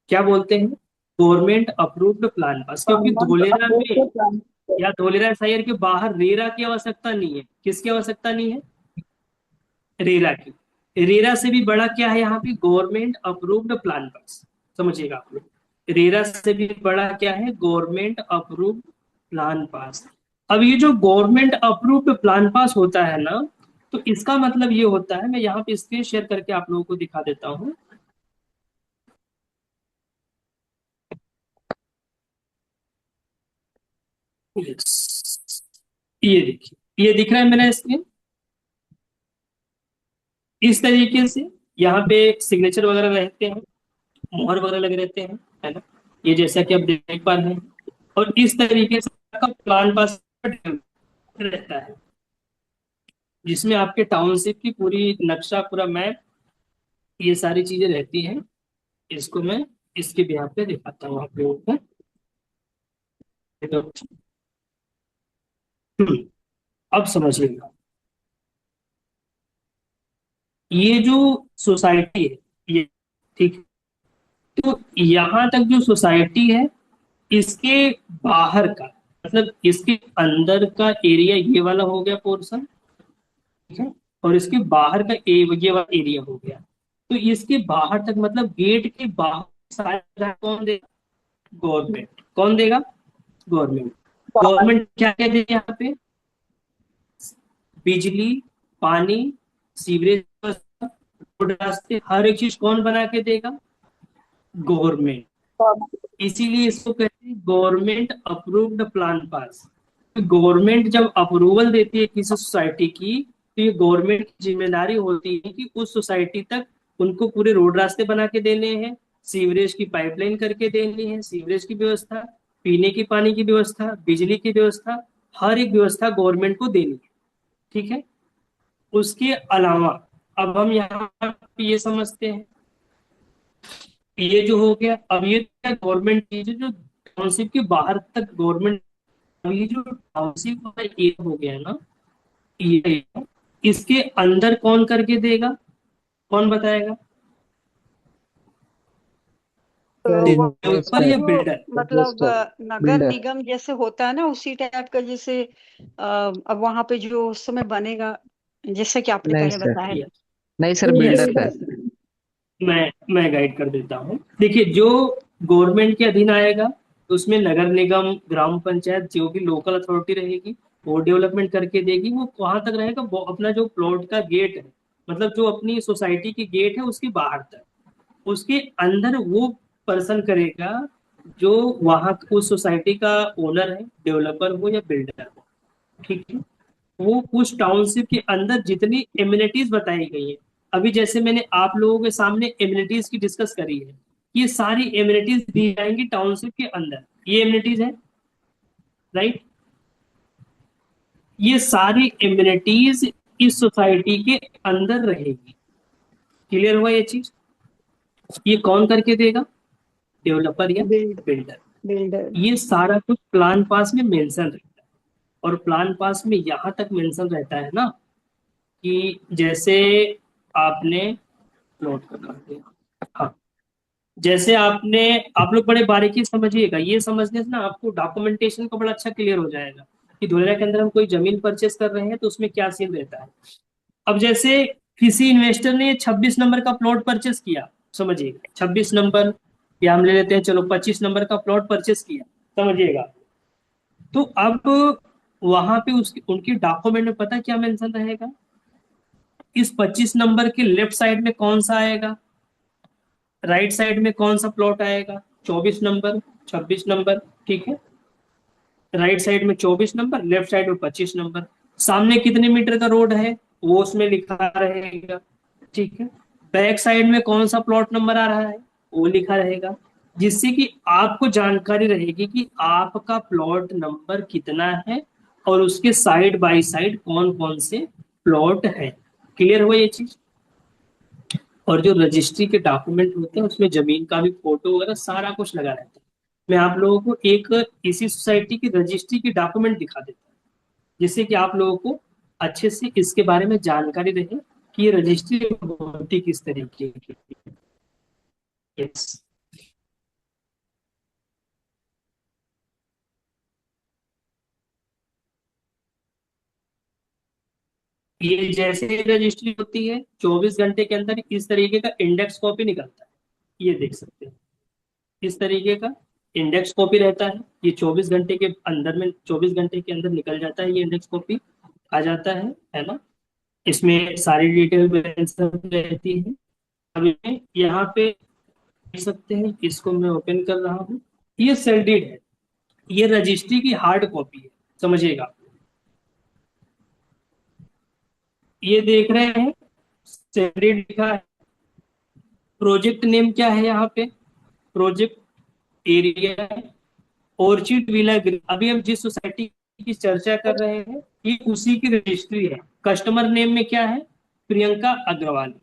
क्या बोलते हैं? Government approved plan pass. क्योंकि धोलेरा में या धोलेरा एसआईआर के बाहर रेरा की आवश्यकता नहीं है। किसकी आवश्यकता नहीं है? रेरा की। रेरा से भी बड़ा क्या है यहाँ पे? Government approved plan pass. समझिएगा आप लोग, रेरा से भी बड़ा क्या है? Government approved plan pass. अब ये जो गवर्नमेंट अप्रूव्ड प्लान पास होता है ना, तो इसका मतलब ये होता है, मैं यहाँ पे स्क्रीन शेयर करके आप लोगों को दिखा देता हूँ। ये देखिए, ये दिख रहा है मेरा स्क्रीन। इस तरीके से यहाँ पे सिग्नेचर वगैरह रहते हैं, मोहर वगैरह लगे रहते हैं, है ना। ये जैसा कि आप देख पा रहे हैं। और इस तरीके से आपका प्लान पास रहता है जिसमें आपके टाउनशिप की पूरी नक्शा, पूरा मैप, ये सारी चीजें रहती हैं। इसको मैं इसके बिहार पे दिखाता हूँ आप लोगों को। अब समझिएगा, ये जो सोसाइटी है ये, ठीक, तो यहाँ तक जो सोसाइटी है इसके बाहर का, मतलब इसके अंदर का एरिया ये वाला हो गया पोर्शन, ठीक है। और इसके बाहर का ये वाला एरिया हो गया। तो इसके बाहर तक मतलब गेट के बाहर सारा कौन देगा? गवर्नमेंट। कौन देगा? गवर्नमेंट। गवर्नमेंट क्या क्या देगा यहाँ पे? बिजली, पानी, सीवरेज, रोड, रास्ते, हर एक चीज कौन बना के देगा? गवर्नमेंट। इसीलिए इसको कहते हैं government approved plan pass. Government जब अप्रूवल देती है किसी सोसाइटी की, तो ये गवर्नमेंट की जिम्मेदारी होती है कि उस सोसाइटी तक उनको पूरे रोड रास्ते बना के देने हैं, सीवरेज की पाइपलाइन करके देनी है, सीवरेज की व्यवस्था, पीने की पानी की व्यवस्था, बिजली की व्यवस्था, हर एक व्यवस्था गवर्नमेंट को देनी है, ठीक है। उसके अलावा अब हम यहाँ पे ये समझते हैं, ये जो हो गया। अब ये गवर्नमेंट की जो टाउनशिप के बाहर तक गवर्नमेंट, ये जो टाउनशिप वाला एरिया हो गया ना, ये इसके अंदर कौन करके देगा? कौन बताएगा? तो डेवलपर या वो बिल्डर? मतलब नगर बिल्डर। निगम जैसे होता है ना, उसी टाइप का। जैसे अब वहां पे जो उस समय बनेगा, जैसे कि आपने नहीं पहले सर, बताया। नहीं सर, यस, बिल्डर सर। मैं गाइड कर देता हूँ। देखिए, जो गवर्नमेंट के अधीन आएगा उसमें नगर निगम, ग्राम पंचायत, जो भी लोकल अथॉरिटी रहेगी वो डेवलपमेंट करके देगी। वो कहाँ तक रहेगा? वो अपना जो प्लॉट का गेट है, मतलब जो अपनी सोसाइटी की गेट है उसके बाहर तक, उसके अंदर वो पर्सन करेगा जो वहां उस सोसाइटी का ओनर है, डेवलपर हो या बिल्डर हो, ठीक है। वो उस टाउनशिप के अंदर जितनी एम्यूनिटीज बताई गई है, अभी जैसे मैंने आप लोगों के सामने एम्यूनिटीज की डिस्कस करी है, ये सारी एम्यूनिटीज दी जाएंगी टाउनशिप के अंदर। ये एम्यूनिटीज है, राइट। ये सारी एम्यूनिटीज इस सोसाइटी के अंदर रहेगी। क्लियर हुआ ये चीज? ये कौन करके देगा? डेवलपर या बिल्डर। बिल्डर। ये सारा कुछ प्लान पास में मेंशन रहता है। और प्लान पास में यहाँ तक मेंशन रहता है ना कि जैसे आपने नोट कर दिया, हाँ, जैसे आपने, आप लोग बड़े बारीकी से समझिएगा। ये समझने से ना आपको डॉक्यूमेंटेशन का बड़ा अच्छा क्लियर हो जाएगा कि धोलेरा के अंदर हम कोई जमीन परचेस कर रहे हैं तो उसमें क्या सीन रहता है। अब जैसे किसी इन्वेस्टर ने 26 नंबर का प्लॉट परचेस किया, समझिएगा 26 नंबर, या हम ले लेते हैं चलो 25 नंबर का प्लॉट परचेस किया, समझिएगा। तो अब वहां पे उसके उनके डॉक्यूमेंट में पता क्या मेंशन रहेगा? इस 25 नंबर के लेफ्ट साइड में कौन सा आएगा, राइट साइड में कौन सा प्लॉट आएगा? 24 नंबर, 26 नंबर, ठीक है। राइट साइड में 24 नंबर, लेफ्ट साइड में 25 नंबर। सामने कितने मीटर का रोड है? वो उसमें लिखा रहेगा। ठीक है। बैक साइड में कौन सा प्लॉट नंबर आ रहा है वो लिखा रहेगा, जिससे कि आपको जानकारी रहेगी कि आपका प्लॉट नंबर कितना है और उसके साइड बाय साइड कौन कौन से प्लॉट है। क्लियर हुआ ये चीज। और जो रजिस्ट्री के डॉक्यूमेंट होते हैं उसमें जमीन का भी फोटो वगैरह सारा कुछ लगा रहता है। मैं आप लोगों को एक इसी सोसाइटी की रजिस्ट्री के डॉक्यूमेंट दिखा देता हूँ, जिससे कि आप लोगों को अच्छे से इसके बारे में जानकारी रहे कि ये रजिस्ट्री होती किस तरीके की। यस। ये जैसे रजिस्ट्री होती है 24 घंटे के अंदर इस तरीके का इंडेक्स कॉपी निकलता है। ये देख सकते हैं इस तरीके का इंडेक्स कॉपी रहता है। ये 24 घंटे के अंदर में 24 घंटे के अंदर निकल जाता है, ये इंडेक्स कॉपी आ जाता है ना। इसमें सारी डिटेल मेंशन रहती है। अब यहाँ पे देख सकते हैं, इसको मैं ओपन कर रहा हूँ। ये सेल्डीड है, ये रजिस्ट्री की हार्ड कॉपी है, समझिएगा। ये देख रहे हैं सेल्डीड लिखा है। प्रोजेक्ट नेम क्या है यहाँ पे, project area orchid Villa green. अभी हम जिस सोसाइटी की चर्चा कर रहे हैं ये उसी की रजिस्ट्री है। कस्टमर नेम में क्या है, प्रियंका अग्रवाल।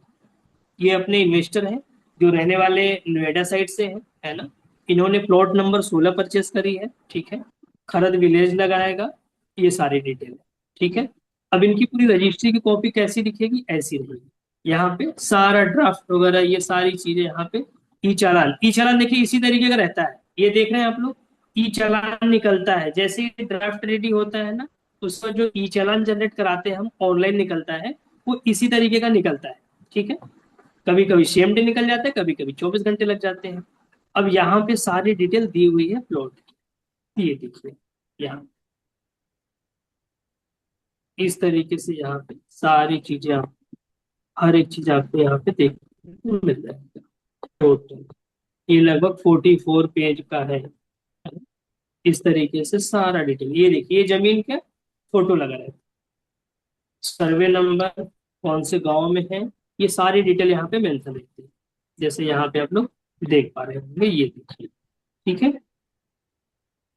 ये अपने इन्वेस्टर हैं जो रहने वाले नोएडा साइड से हैं, है ना। इन्होंने प्लॉट नंबर 16 परचेस करी है। ठीक है। खरद विलेज लगाएगा। ये सारी डिटेल है। ठीक है। अब इनकी पूरी रजिस्ट्री की कॉपी कैसी दिखेगी, ऐसी रहेगी। यहाँ पे सारा ड्राफ्ट वगैरह ये सारी चीजें यहाँ पे। ई चालान देखिए इसी तरीके का रहता है, ये देख रहे हैं आप लोग। ई चालान निकलता है जैसे ही ड्राफ्ट रेडी होता है ना, उसका जो ई चालान जनरेट कराते हैं हम ऑनलाइन निकलता है, वो इसी तरीके का निकलता है। ठीक है। कभी कभी सेम डे निकल जाता है, कभी कभी 24 घंटे लग जाते हैं। अब यहाँ पे सारी डिटेल दी हुई है प्लॉट की, ये देखिए यहाँ इस तरीके से यहाँ पे सारी चीजें आप, हर एक चीज आपको यहाँ पे देखने को मिल जाएगा। टोटल ये लगभग 44 पेज का है। इस तरीके से सारा डिटेल ये देखिए, ये जमीन का फोटो लगा रहता है, सर्वे नंबर कौन से गांव में है, ये सारी डिटेल यहाँ पे मेंशन रहती है। जैसे यहाँ पे आप लोग देख पा रहे होंगे, ये देखिए। ठीक है।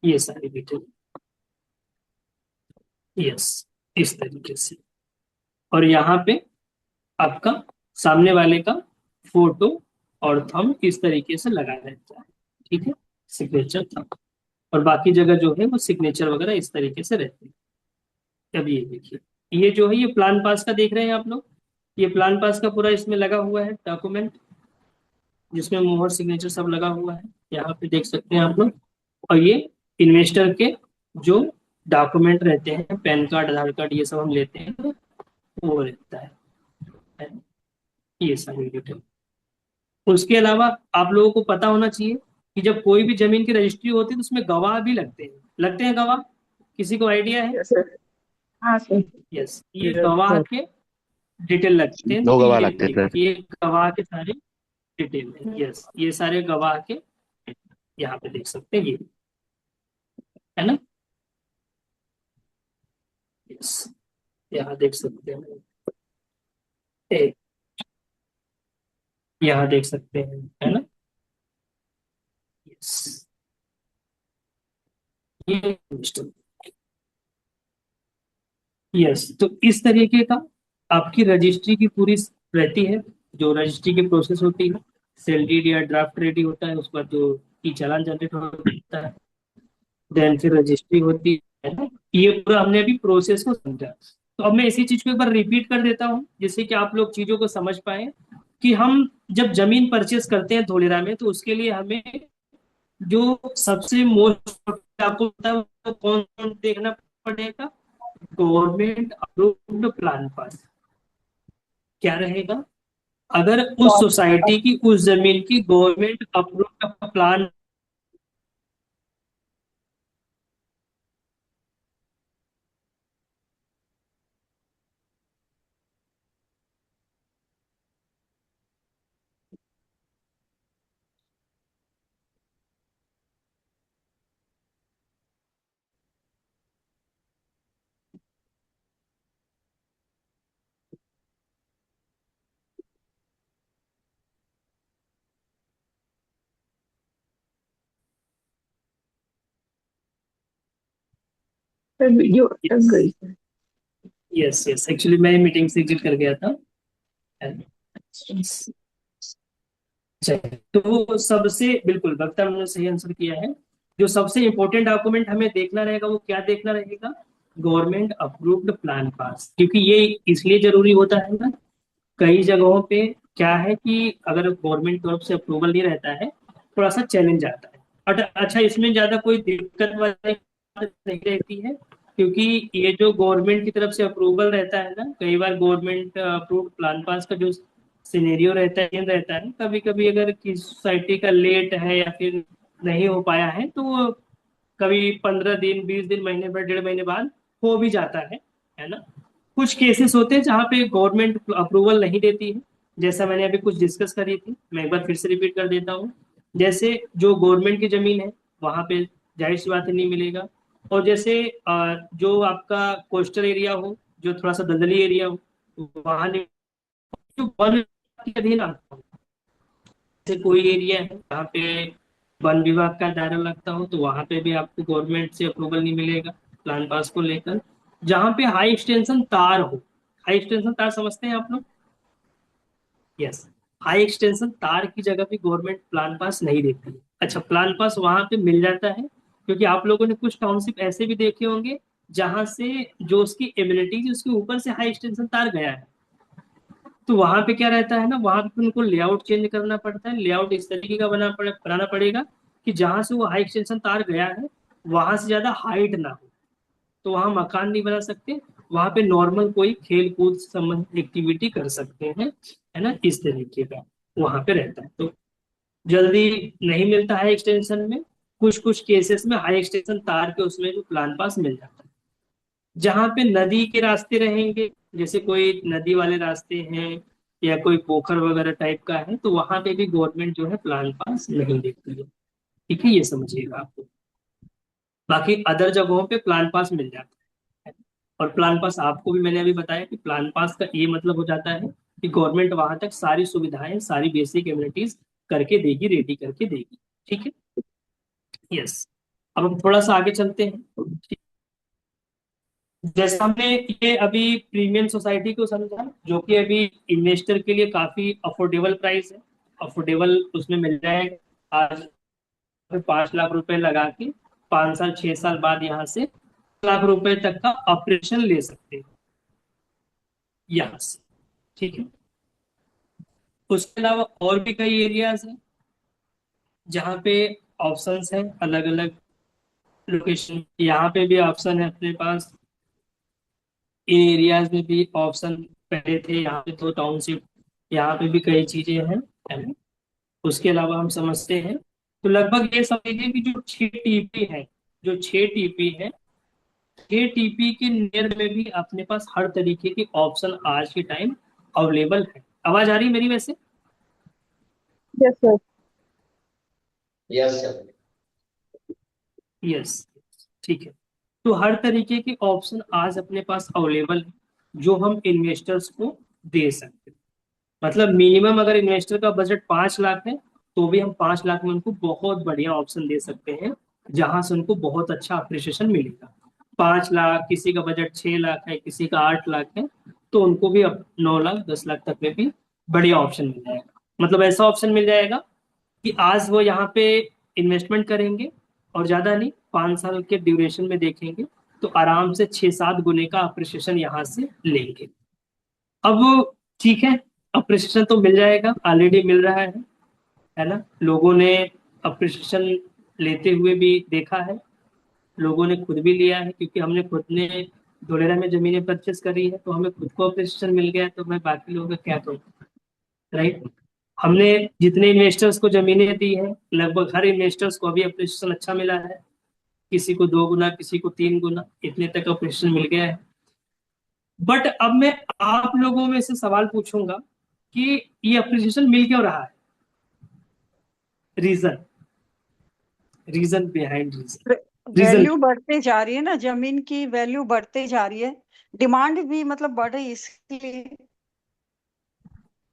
ये सारी डिटेल। यस। इस तरीके से। और यहाँ पे आपका सामने वाले का फोटो और थंब इस तरीके से लगा रहता है। ठीक है। Signature thumb. और बाकी जगह जो है वो सिग्नेचर वगैरह इस तरीके से रहते हैं। अब ये देखिए, ये जो है ये प्लान पास का देख रहे हैं आप लोग। ये प्लान पास का पूरा इसमें लगा हुआ है डॉक्यूमेंट, जिसमें मोहर सिग्नेचर सब लगा हुआ है, यहाँ पे देख सकते हैं आप लोग। और ये इन्वेस्टर के जो डॉक्यूमेंट रहते हैं, पैन कार्ड आधार कार्ड ये सब हम लेते हैं, वो रहता है। ये सारी डिटेल। उसके अलावा आप लोगों को पता होना चाहिए कि जब कोई भी जमीन की रजिस्ट्री होती है तो उसमें गवाह भी लगते हैं गवाह। किसी को आइडिया है। Yes sir. हाँ सर। यस, ये यस गवाह सर। के डिटेल लगते हैं, दो तो गवाह ये लगते थे। देखिए गवाह के सारे डिटेल है। यस, ये सारे गवाह के यहाँ पे देख सकते हैं, ये है ना। यस, यहाँ देख सकते हैं, एक यहाँ देख सकते हैं, है ना। यस, ये यस, तो इस तरीके का आपकी रजिस्ट्री की पूरी रहती है। जो रजिस्ट्री की प्रोसेस होती है, सेल डीड या ड्राफ्ट रेडी होता है, उसके बाद जो ई चालान जनरेट होता है, देन फिर रजिस्ट्री होती है ना। ये पूरा हमने अभी प्रोसेस को समझा। तो अब मैं इसी चीज को एक बार रिपीट कर देता हूँ, जिससे कि आप लोग चीजों को समझ पाए कि हम जब जमीन परचेस करते हैं धोलेरा में, तो उसके लिए हमें जो सबसे मोस्ट आपको पता है वो कौन कौन देखना पड़ेगा, गवर्नमेंट अप्रूव्ड प्लान पास। क्या रहेगा, अगर उस सोसाइटी की उस जमीन की गवर्नमेंट अप्रूव्ड प्लान वीडियो अटक गई है। यस यस, एक्चुअली मैं मीटिंग से एग्जिट कर गया था। चलिए, तो सबसे बिल्कुल वक्ता ने सही आंसर किया है। जो सबसे इंपॉर्टेंट डॉक्यूमेंट हमें देखना रहेगा वो क्या देखना रहेगा? गवर्नमेंट अप्रूव्ड प्लान पास, क्योंकि ये इसलिए जरूरी होता है ना, कई जगहों पे क्या है कि अगर गवर्नमेंट तरफ से अप्रूवल नहीं रहता है, थोड़ा सा चैलेंज आता है। अच्छा, इसमें ज्यादा कोई दिक्कत वाली बात नहीं रहती है, क्योंकि ये जो गवर्नमेंट की तरफ से अप्रूवल रहता है ना, कई बार गवर्नमेंट अप्रूव्ड प्लान पास का जो सिनेरियो रहता है, ये रहता है कभी कभी अगर किसी सोसाइटी का लेट है या फिर नहीं हो पाया है, तो वो कभी 15 दिन, 20 दिन, महीने भर, 1.5 महीने बाद हो भी जाता है ना। कुछ केसेस होते हैं जहाँ पे गवर्नमेंट अप्रूवल नहीं देती है, जैसा मैंने अभी कुछ डिस्कस करी थी, मैं एक बार फिर से रिपीट कर देता हूँ। जैसे जो गवर्नमेंट की जमीन है वहां पे जाहिर सी बात है नहीं मिलेगा। और जैसे जो आपका कोस्टल एरिया हो, जो थोड़ा सा दलदली एरिया हो, वहां नहीं, जो वन विभाग के अधीन आता हो, जैसे कोई एरिया है जहाँ पे वन विभाग का दायरा लगता हो, तो वहां पे भी आपको गवर्नमेंट से अप्रूवल नहीं मिलेगा प्लान पास को लेकर। जहाँ पे हाई एक्सटेंशन तार हो, हाई एक्सटेंशन तार समझते हैं आप लोग? यस, हाई एक्सटेंशन तार की जगह भी गवर्नमेंट प्लान पास नहीं देती है। अच्छा, प्लान पास वहां पे मिल जाता है, क्योंकि आप लोगों ने कुछ टाउनशिप ऐसे भी देखे होंगे जहां से जो उसकी एम्यूनिटीज उसके ऊपर से हाई एक्सटेंशन तार गया है, तो वहां पे क्या रहता है ना, वहां पे उनको लेआउट चेंज करना पड़ता है। लेआउट इस तरीके का बनाना पड़ेगा कि जहां से वो हाई एक्सटेंशन तार गया है वहां से ज्यादा हाइट ना हो, तो वहां मकान नहीं बना सकते, वहां पे नॉर्मल कोई खेल कूद संबंधित एक्टिविटी कर सकते हैं, है ना, इस तरीके का वहां पे रहता है। तो जल्दी नहीं मिलता है एक्सटेंशन में, कुछ कुछ केसेस में हाई एक्सटेंशन तार के उसमें जो प्लान पास मिल जाता है। जहाँ पे नदी के रास्ते रहेंगे, जैसे कोई नदी वाले रास्ते हैं या कोई पोखर वगैरह टाइप का है, तो वहां पे भी गवर्नमेंट जो है प्लान पास नहीं देती है। ठीक है, ये समझिएगा आपको। बाकी अदर जगहों पे प्लान पास मिल जाता है। और प्लान पास आपको भी मैंने अभी बताया कि प्लान पास का ये मतलब हो जाता है कि गवर्नमेंट वहां तक सारी सुविधाएं, सारी बेसिक एम्यूनिटीज करके देगी, रेडी करके देगी। ठीक है, यस। अब हम थोड़ा सा आगे चलते हैं। जैसे हमने ये अभी प्रीमियम सोसाइटी को समझा, जो कि अभी इन्वेस्टर के लिए काफी अफोर्डेबल प्राइस है, अफोर्डेबल उसमें मिल जाएगा। आज 5 लाख रुपए लगा के 5 साल 6 साल बाद यहाँ से लाख रुपए तक का ऑपरेशन ले सकते हैं यहाँ से। ठीक है, उसके अलावा और भी कई एरियाज हैं जहाँ पे ऑप्शंस हैं अलग अलग लोकेशन। यहाँ पे भी ऑप्शन है अपने पास, इन एरियाज में भी ऑप्शन पहले थे, यहाँ पे तो टाउनशिप, यहाँ पे भी कई चीजें हैं, है ना। उसके अलावा हम समझते हैं, तो लगभग ये समझिए कि जो 6 टीपी है, जो 6 टीपी है, 6 टीपी के नियर में भी अपने पास हर तरीके के ऑप्शन आज के टाइम अवेलेबल है। आवाज आ रही है मेरी वैसे? Yes sir. Yes sir. Yes, ठीक है। तो हर तरीके के ऑप्शन आज अपने पास अवेलेबल है, जो हम इन्वेस्टर्स को दे सकते हैं। मतलब मिनिमम अगर इन्वेस्टर का बजट 5 लाख है, तो भी हम 5 लाख में उनको बहुत बढ़िया ऑप्शन दे सकते हैं, जहां से उनको बहुत अच्छा अप्रिसिएशन मिलेगा। 5 लाख, किसी का बजट 6 लाख है, किसी का 8 लाख है, तो उनको भी अब 9 लाख 10 लाख तक में भी बढ़िया ऑप्शन मिल जाएगा। मतलब ऐसा ऑप्शन मिल जाएगा कि आज वो यहाँ पे इन्वेस्टमेंट करेंगे और ज्यादा नहीं, 5 साल के ड्यूरेशन में देखेंगे तो आराम से 6-7 गुने का अप्रिसिएशन यहाँ से लेंगे। अब ठीक है, अप्रिसिएशन तो मिल जाएगा, ऑलरेडी मिल रहा है ना। लोगों ने अप्रिसिएशन लेते हुए भी देखा है, लोगों ने खुद भी लिया है, क्योंकि हमने खुद ने धोलेरा में जमीनें परचेस करी है, तो हमें खुद को अप्रिसिएशन मिल गया है, तो मैं बाकी लोगों का क्या कहूँ, राइट। हमने जितने इन्वेस्टर्स को जमीनें दी है, लगभग हर इन्वेस्टर्स को अभी अप्रिसिएशन अच्छा मिला है, किसी को 2 गुना, किसी को 3 गुना, इतने तक अप्रिसिएशन मिल गया है। बट अब मैं आप लोगों में से सवाल पूछूंगा कि ये अप्रिसिएशन मिल क्यों रहा है? Reason, reason behind reason, reason. Value बढ़ते जा रही है ना, जमीन की वैल्यू बढ़ते जा रही है, डिमांड भी मतलब बढ़ रही है इसलिए।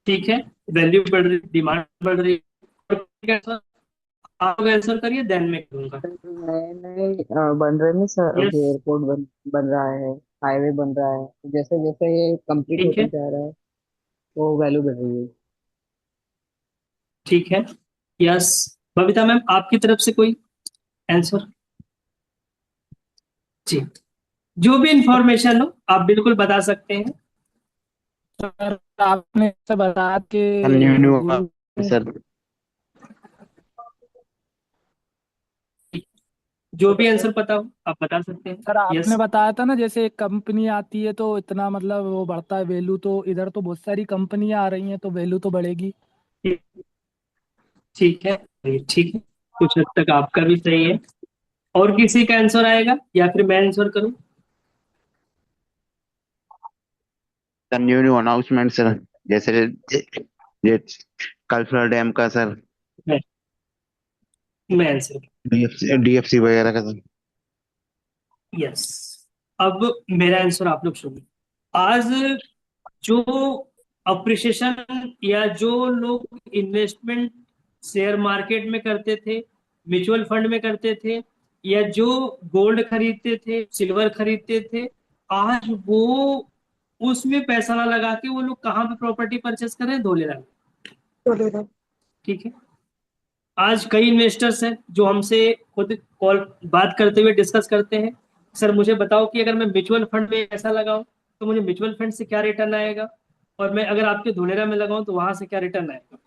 ठीक है, वैल्यू बढ़ रही, डिमांड बढ़ रही, आप आंसर करिए, देन मैं करूंगा। नए नए बन रहे हैं सर, यस। अभी एयरपोर्ट बन रहा है, हाईवे बन रहा है, जैसे जैसे ये कंप्लीट ठीक होता है। जा रहा है तो वैल्यू बढ़ रही है। ठीक है। यस। बबीता मैम, आपकी तरफ से कोई आंसर? जी। जो भी इंफॉर्मेशन हो आप बिल्कुल बता सकते हैं। सर आपने से बताया कि न्यू न्यू गुरु, सर। जो भी आंसर पता हो आप बता सकते हैं। सर आपने यस। बताया था ना, जैसे एक कंपनी आती है तो इतना मतलब वो बढ़ता है वैल्यू, तो इधर तो बहुत सारी कंपनियां आ रही हैं तो वैल्यू तो बढ़ेगी। ठीक। ठीक है। ठीक है, कुछ हद तक आपका भी सही है। और किसी का आंसर आएगा या फिर मैं आंसर करूं? Sir new new announcement sir, जैसे ये कल्पना डैम का सर, मैं मैं आंसर। डीएफसी वगैरह का सर। यस। अब मेरा आंसर आप लोग सुनिए। आज जो अप्रिसिएशन या जो लोग इन्वेस्टमेंट शेयर मार्केट में करते थे, म्यूचुअल फंड में करते थे, या जो गोल्ड खरीदते थे, सिल्वर खरीदते थे, आज वो उसमें पैसा ना लगा के वो लोग कहाँ पे प्रॉपर्टी परचेस कर रहे हैं? धोलेरा में। ठीक है। आज कई इन्वेस्टर्स हैं जो हमसे खुद कॉल बात करते हुए डिस्कस करते हैं, सर मुझे बताओ कि अगर मैं म्यूचुअल फंड में पैसा लगाऊं तो मुझे म्यूचुअल फंड से क्या रिटर्न आएगा, और मैं अगर आपके धोलेरा में लगाऊं तो वहां से क्या रिटर्न आएगा।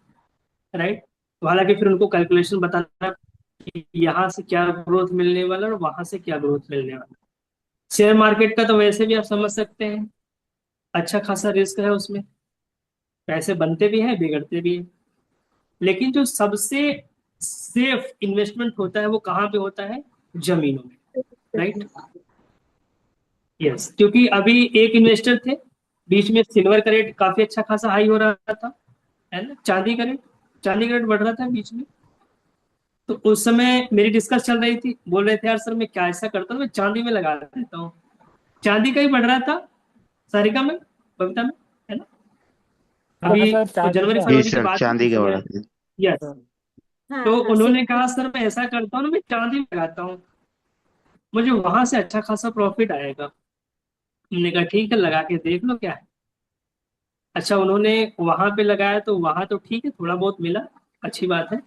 राइट। तो हालांकि फिर उनको कैलकुलेशन बताना कि यहाँ से क्या ग्रोथ मिलने वाला है और वहां से क्या ग्रोथ मिलने वाला है। शेयर मार्केट का तो वैसे भी आप समझ सकते हैं, अच्छा खासा रिस्क है उसमें, पैसे बनते भी हैं बिगड़ते भी हैं। लेकिन जो सबसे सेफ इन्वेस्टमेंट होता है वो कहाँ पे होता है? जमीनों में। राइट। यस, क्योंकि अभी एक इन्वेस्टर थे, बीच में सिल्वर का रेट काफी अच्छा खासा हाई हो रहा था, है ना, चांदी का रेट बढ़ रहा था बीच में। तो उस समय मेरी डिस्कस चल रही थी, बोल रहे थे यार सर मैं क्या ऐसा करता हूँ, मैं चांदी में लगा देता हूँ। चांदी का ही बढ़ रहा था, सारिका में, बबीता में, है ना। हाँ अभी सर, चांदी जनवरी का। जी फरवरी की सर, बात है चांदी उस का समय। बड़ा था। यस। हाँ तो हाँ उन्होंने सिल्वर। कहा सर मैं ऐसा करता हूँ ना, मैं चांदी में लगाता हूँ, मुझे वहां से अच्छा खासा प्रॉफिट आएगा। हमने कहा ठीक है, लगा के देख लो क्या है। अच्छा, उन्होंने वहां पे लगाया तो वहां तो ठीक है, थोड़ा बहुत मिला, अच्छी बात है।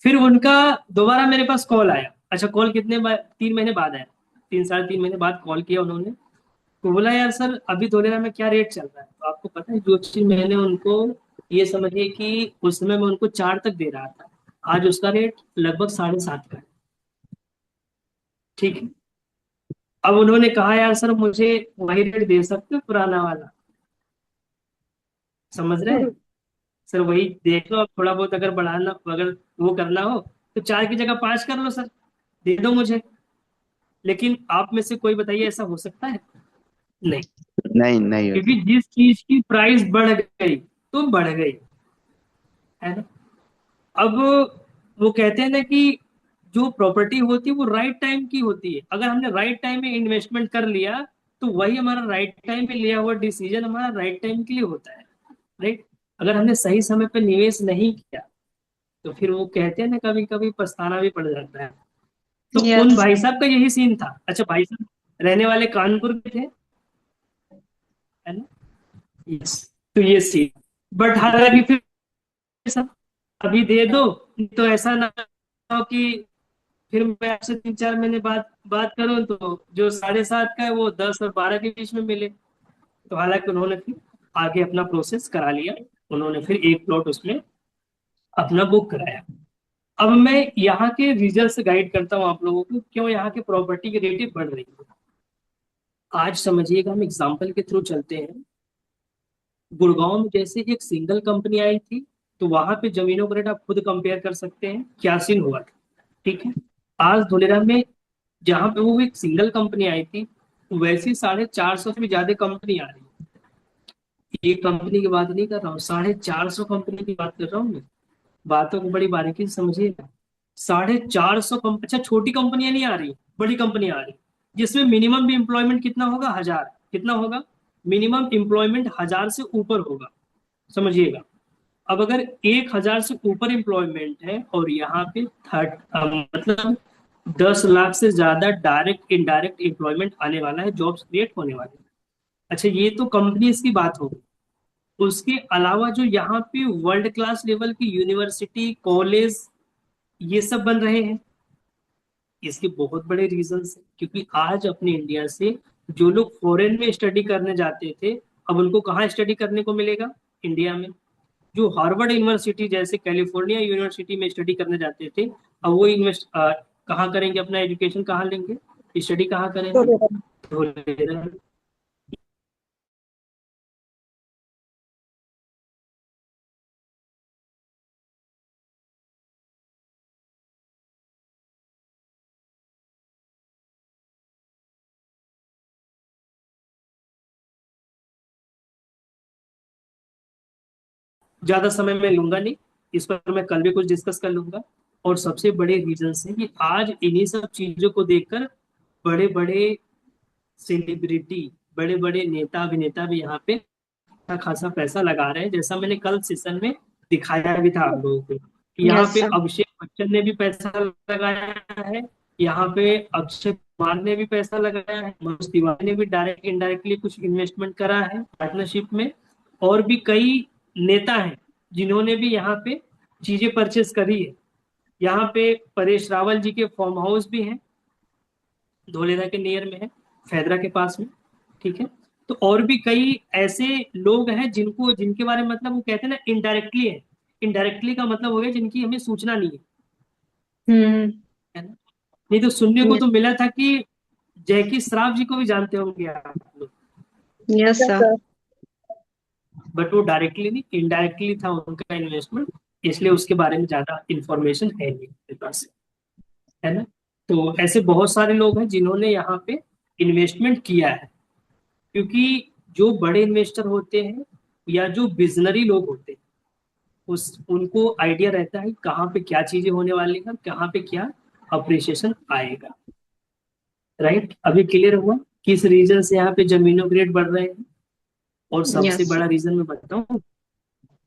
फिर उनका दोबारा मेरे पास कॉल आया। अच्छा, कॉल कितने बाद? 3 महीने बाद आया। 3 साढ़े 3 महीने बाद कॉल किया उन्होंने। तो बोला यार सर अभी धोलेरा में क्या रेट चल रहा है? तो आपको पता है जो चीज मैंने उनको, ये समझिए कि उस समय मैं उनको 4 तक दे रहा था, आज उसका रेट लगभग 7.5 का है। ठीक है। अब उन्होंने कहा यार सर मुझे वही रेट दे सकते हो पुराना वाला, समझ रहे हैं? सर वही देख लो, अब थोड़ा बहुत अगर बढ़ाना, अगर वो करना हो तो 4 की जगह 5 कर लो सर, दे दो मुझे। लेकिन आप में से कोई बताइए ऐसा हो सकता है? नहीं। नहीं नहीं क्योंकि होता। जिस चीज की प्राइस बढ़ गई तो बढ़ गई, है ना। अब वो कहते हैं ना कि जो प्रॉपर्टी होती है वो राइट टाइम की होती है। अगर हमने राइट टाइम में इन्वेस्टमेंट कर लिया तो वही हमारा राइट टाइम पे लिया हुआ डिसीजन हमारा राइट टाइम के लिए होता है। राइट। अगर हमने सही समय पे निवेश नहीं किया तो फिर वो कहते हैं ना कभी कभी पछताना भी पड़ जाता है। तो उन यस। भाई साहब का यही सीन था। अच्छा, भाई साहब रहने वाले कानपुर के थे, है ना। यस। तो ये सीन, बट हालांकि फिर सब अभी दे दो, तो ऐसा ना हो कि फिर मैं आपसे 3 4 महीने बाद बात करूं तो जो 7.5 का है वो 10 और 12 के बीच में मिले। तो हालांकि उन्होंने फिर आगे अपना प्रोसेस करा लिया, उन्होंने फिर एक प्लॉट उसमें अपना बुक कराया। अब मैं यहाँ के रीजन से गाइड करता हूँ आप लोगों को, क्यों यहाँ के प्रॉपर्टी की रेटें बढ़ रही है। आज समझिएगा, हम एग्जाम्पल के थ्रू चलते हैं। गुड़गांव में जैसे एक सिंगल कंपनी आई थी, तो वहां पे जमीनों का रेट आप खुद कंपेयर कर सकते हैं क्या सीन हुआ था। ठीक है। आज धुलेरा में जहां पे वो एक सिंगल कंपनी आई थी, वैसी 450 से भी ज्यादा कंपनी आ रही है। एक कंपनी की बात नहीं कर रहा हूँ, 450 कंपनी की बात कर रहा हूँ मैं। बातों को बड़ी बारीकी से समझिएगा। 450 कंपनी, अच्छा छोटी कंपनियां नहीं आ रही, बड़ी कंपनियां आ रही, जिसमें मिनिमम भी एम्प्लॉयमेंट कितना होगा? 1000। कितना होगा? मिनिमम एम्प्लॉयमेंट 1000 से ऊपर होगा, समझिएगा। अब अगर 1,000 से ऊपर एम्प्लॉयमेंट है और यहाँ पे मतलब 10 लाख से ज्यादा डायरेक्ट इनडायरेक्ट एम्प्लॉयमेंट आने वाला है, जॉब्स क्रिएट होने वाले हैं। अच्छा, ये तो कंपनीज की बात होगी। उसके अलावा जो यहाँ पे वर्ल्ड क्लास लेवल की यूनिवर्सिटी, कॉलेज, ये सब बन रहे हैं, इसके बहुत बड़े रीजंस हैं। क्योंकि आज अपने इंडिया से जो लोग फॉरेन में स्टडी करने जाते थे, अब उनको कहाँ स्टडी करने को मिलेगा? इंडिया में। जो हार्वर्ड यूनिवर्सिटी जैसे कैलिफोर्निया यूनिवर्सिटी में स्टडी करने जाते थे, अब वो इन्वेस्ट कहाँ करेंगे? अपना एजुकेशन कहाँ लेंगे? स्टडी कहाँ करेंगे? धोलेरा। ज्यादा समय मैं लूंगा नहीं, इस पर मैं कल भी कुछ डिस्कस कर लूंगा। और सबसे बड़े रीजन है कि आज इन्हीं सब चीजों को देखकर बड़े बड़े सेलिब्रिटी, बड़े बड़े नेता अभिनेता भी यहाँ पे अच्छा खासा पैसा लगा रहे हैं। जैसा मैंने कल सेशन में दिखाया भी था आप लोगों को कि यहाँ यस पे सर। अभिषेक बच्चन ने भी पैसा लगाया है, यहाँ पे अक्षय कुमार ने भी पैसा लगाया है, मनोज तिवारी ने भी डायरेक्ट इनडायरेक्टली कुछ इन्वेस्टमेंट करा है पार्टनरशिप में। और भी कई नेता हैं जिन्होंने भी यहाँ पे चीजें परचेस करी है। यहाँ पे परेश रावल जी के फार्म हाउस भी हैं, धोलेरा के नियर में है, फैदरा के पास में। ठीक है। तो और भी कई ऐसे लोग हैं जिनको, जिनके बारे में मतलब वो कहते हैं ना इनडायरेक्टली है। इनडायरेक्टली का मतलब हो गया जिनकी हमें सूचना नहीं हम्म। है ना। नहीं तो सुनने को यस। तो मिला था कि जैकी श्रॉफ जी को भी जानते होंगे आप लोग, यस सर। बट वो डायरेक्टली नहीं, इनडायरेक्टली था उनका इन्वेस्टमेंट, इसलिए उसके बारे में ज्यादा इंफॉर्मेशन है नहीं मेरे पास, है ना। तो ऐसे बहुत सारे लोग हैं जिन्होंने यहाँ पे इन्वेस्टमेंट किया है। क्योंकि जो बड़े इन्वेस्टर होते हैं या जो विजनरी लोग होते हैं, उस उनको आइडिया रहता है कहाँ पे क्या चीजें होने वाली है, कहाँ पे क्या अप्रिसिएशन आएगा। राइट, अभी क्लियर हुआ किस रीजन से यहाँ पे जमीनों के रेट बढ़ रहे हैं। और सबसे यस। बड़ा रीजन मैं बताऊं,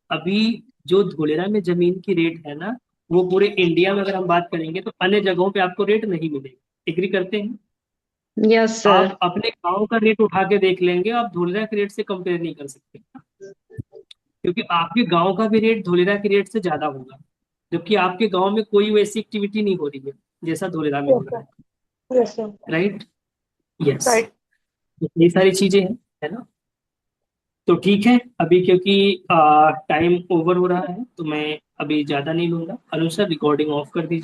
अभी जो धोलेरा में जमीन की रेट है ना, वो पूरे इंडिया में अगर हम बात करेंगे तो अन्य जगहों पे आपको रेट नहीं मिलेगी। एग्री करते हैं? Yes sir. आप अपने गांव का रेट उठा के देख लेंगे, आप धोलेरा के रेट से कंपेयर नहीं कर सकते, क्योंकि आपके गांव का भी रेट धोलेरा के रेट से ज्यादा होगा, जबकि आपके गांव में कोई वैसी एक्टिविटी नहीं हो रही है जैसा धोलेरा में हो रहा है। Yes sir. Right. Yes. Right. ये सारी चीजें हैं, है ना। तो ठीक है, अभी क्योंकि टाइम ओवर हो रहा है तो मैं अभी ज्यादा नहीं लूंगा। अनुसार रिकॉर्डिंग ऑफ कर दीजिए।